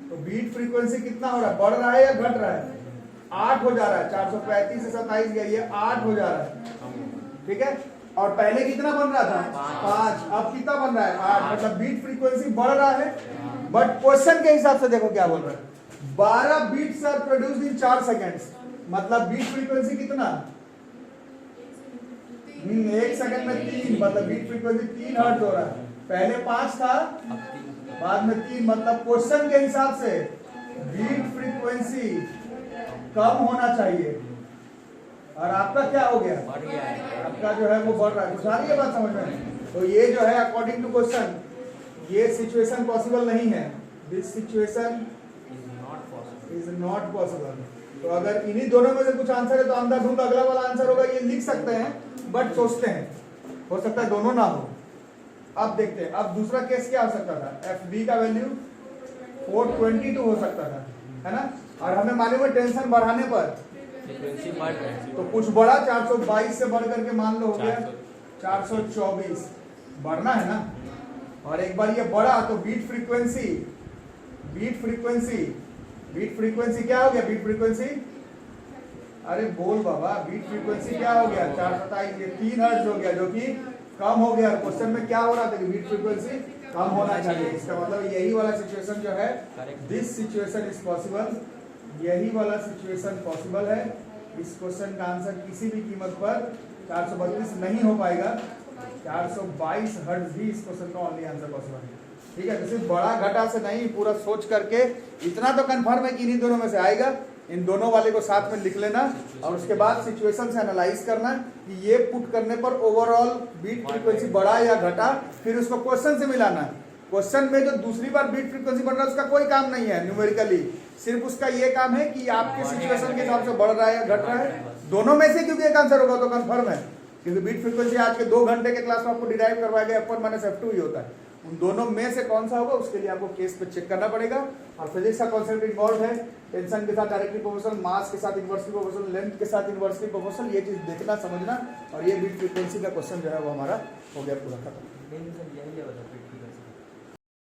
तो बीट फ्रीक्वेंसी कितना हो रहा है, बढ़ रहा है या घट रहा है? 8 हो जा रहा है, 435 से 27 गया, ये 8 हो जा रहा है। ठीक है, और पहले कितना बन रहा था 5, अब कितना बन रहा है 8, मतलब बीट फ्रीक्वेंसी बढ़ रहा है। बट क्वेश्चन के हिसाब से देखो क्या बोल रहा है, 12 beats are produced in 4 seconds, मतलब बीट फ्रीक्वेंसी कितना 1 सेकंड में 3, मतलब बीट फ्रीक्वेंसी 3 हर्ट्ज हो रहा है। पहले 5 था, बाद में 3, मतलब क्वेश्चन के हिसाब से बीट फ्रीक्वेंसी कम होना चाहिए और आपका क्या हो गया, आपका जो है वो बढ़ रहा है। सारी ये बात समझ में? तो ये जो है अकॉर्डिंग टू क्वेश्चन ये सिचुएशन पॉसिबल नहीं है, this situation is not possible. तो अगर इन्हीं दोनों में से कुछ आंसर है तो अंधाधुंध अगला वाला आंसर होगा, ये लिख सकते हैं बट सोचते हैं, हो सकता है दोनों ना हो। अब देखते हैं, अब दूसरा केस क्या हो सकता था, एफ बी का वैल्यू 422 हो सकता था, है ना, और हमें मालूम है टेंशन बढ़ाने पर तो कुछ बढ़ा, 422 से बढ़ करके मान लो हो गया 424, बढ़ना है ना। और एक बार ये बढ़ा तो बीट फ्रीक्वेंसी क्या हो गया, बीट फ्रीक्वेंसी, अरे बोल बाबा, बीट फ्रीक्वेंसी क्या हो गया 427, ये 3 हर्ट्ज हो गया, जो कि कम हो गया। क्वेश्चन में क्या हो रहा था कि बीट फ्रीक्वेंसी कम होना चाहिए। इसका मतलब यही वाला सिचुएशन जो है, दिस सिचुएशन इज पॉसिबल, यही वाला सिचुएशन पॉसिबल है। इस क्वेश्चन का आंसर किसी भी कीमत पर 432 नहीं हो पाएगा, 422 हर्ट्ज ही इस क्वेश्चन का ओनली आंसर पॉसिबल है। ठीक है, तो सिर्फ बड़ा घटा से नहीं, पूरा सोच करके इतना तो कंफर्म है कि इन्हीं दोनों में से आएगा। इन दोनों वाले को साथ में लिख लेना और उसके बाद सिचुएशन से एनालाइज करना कि ये पुट करने पर ओवरऑल बीट फ्रीक्वेंसी बढ़ा या घटा, फिर उसको क्वेश्चन से मिलाना। क्वेश्चन में जो दूसरी बार बीट फ्रीक्वेंसी बढ़ रहा है उसका कोई काम नहीं है न्यूमेरिकली, सिर्फ उसका ये काम है कि आपके सिचुएशन के हिसाब से बढ़ रहा है या घट रहा है। दोनों में से क्योंकि एक आंसर होगा तो कंफर्म है, क्योंकि बीट फ्रीक्वेंसी आज के 2 घंटे के क्लास में आपको डिराइव करवाया गया F1 - F2 ही होता है। उन दोनों में से कौन सा होगा उसके लिए आपको केस पे चेक करना पड़ेगा। और फिजिक्स का कॉन्सेप्ट इन्वॉल्व है, टेंशन के साथ डायरेक्टली प्रोपोर्शनल, मास के साथ इनवर्सली प्रोपोर्शनल, लेंथ के साथ इनवर्सली प्रोपोर्शनल, ये चीज देखना समझना। और ये बीट फ्रीक्वेंसी का क्वेश्चन जो है वो हमारा हो गया पूरा खत्म। यही लेवल है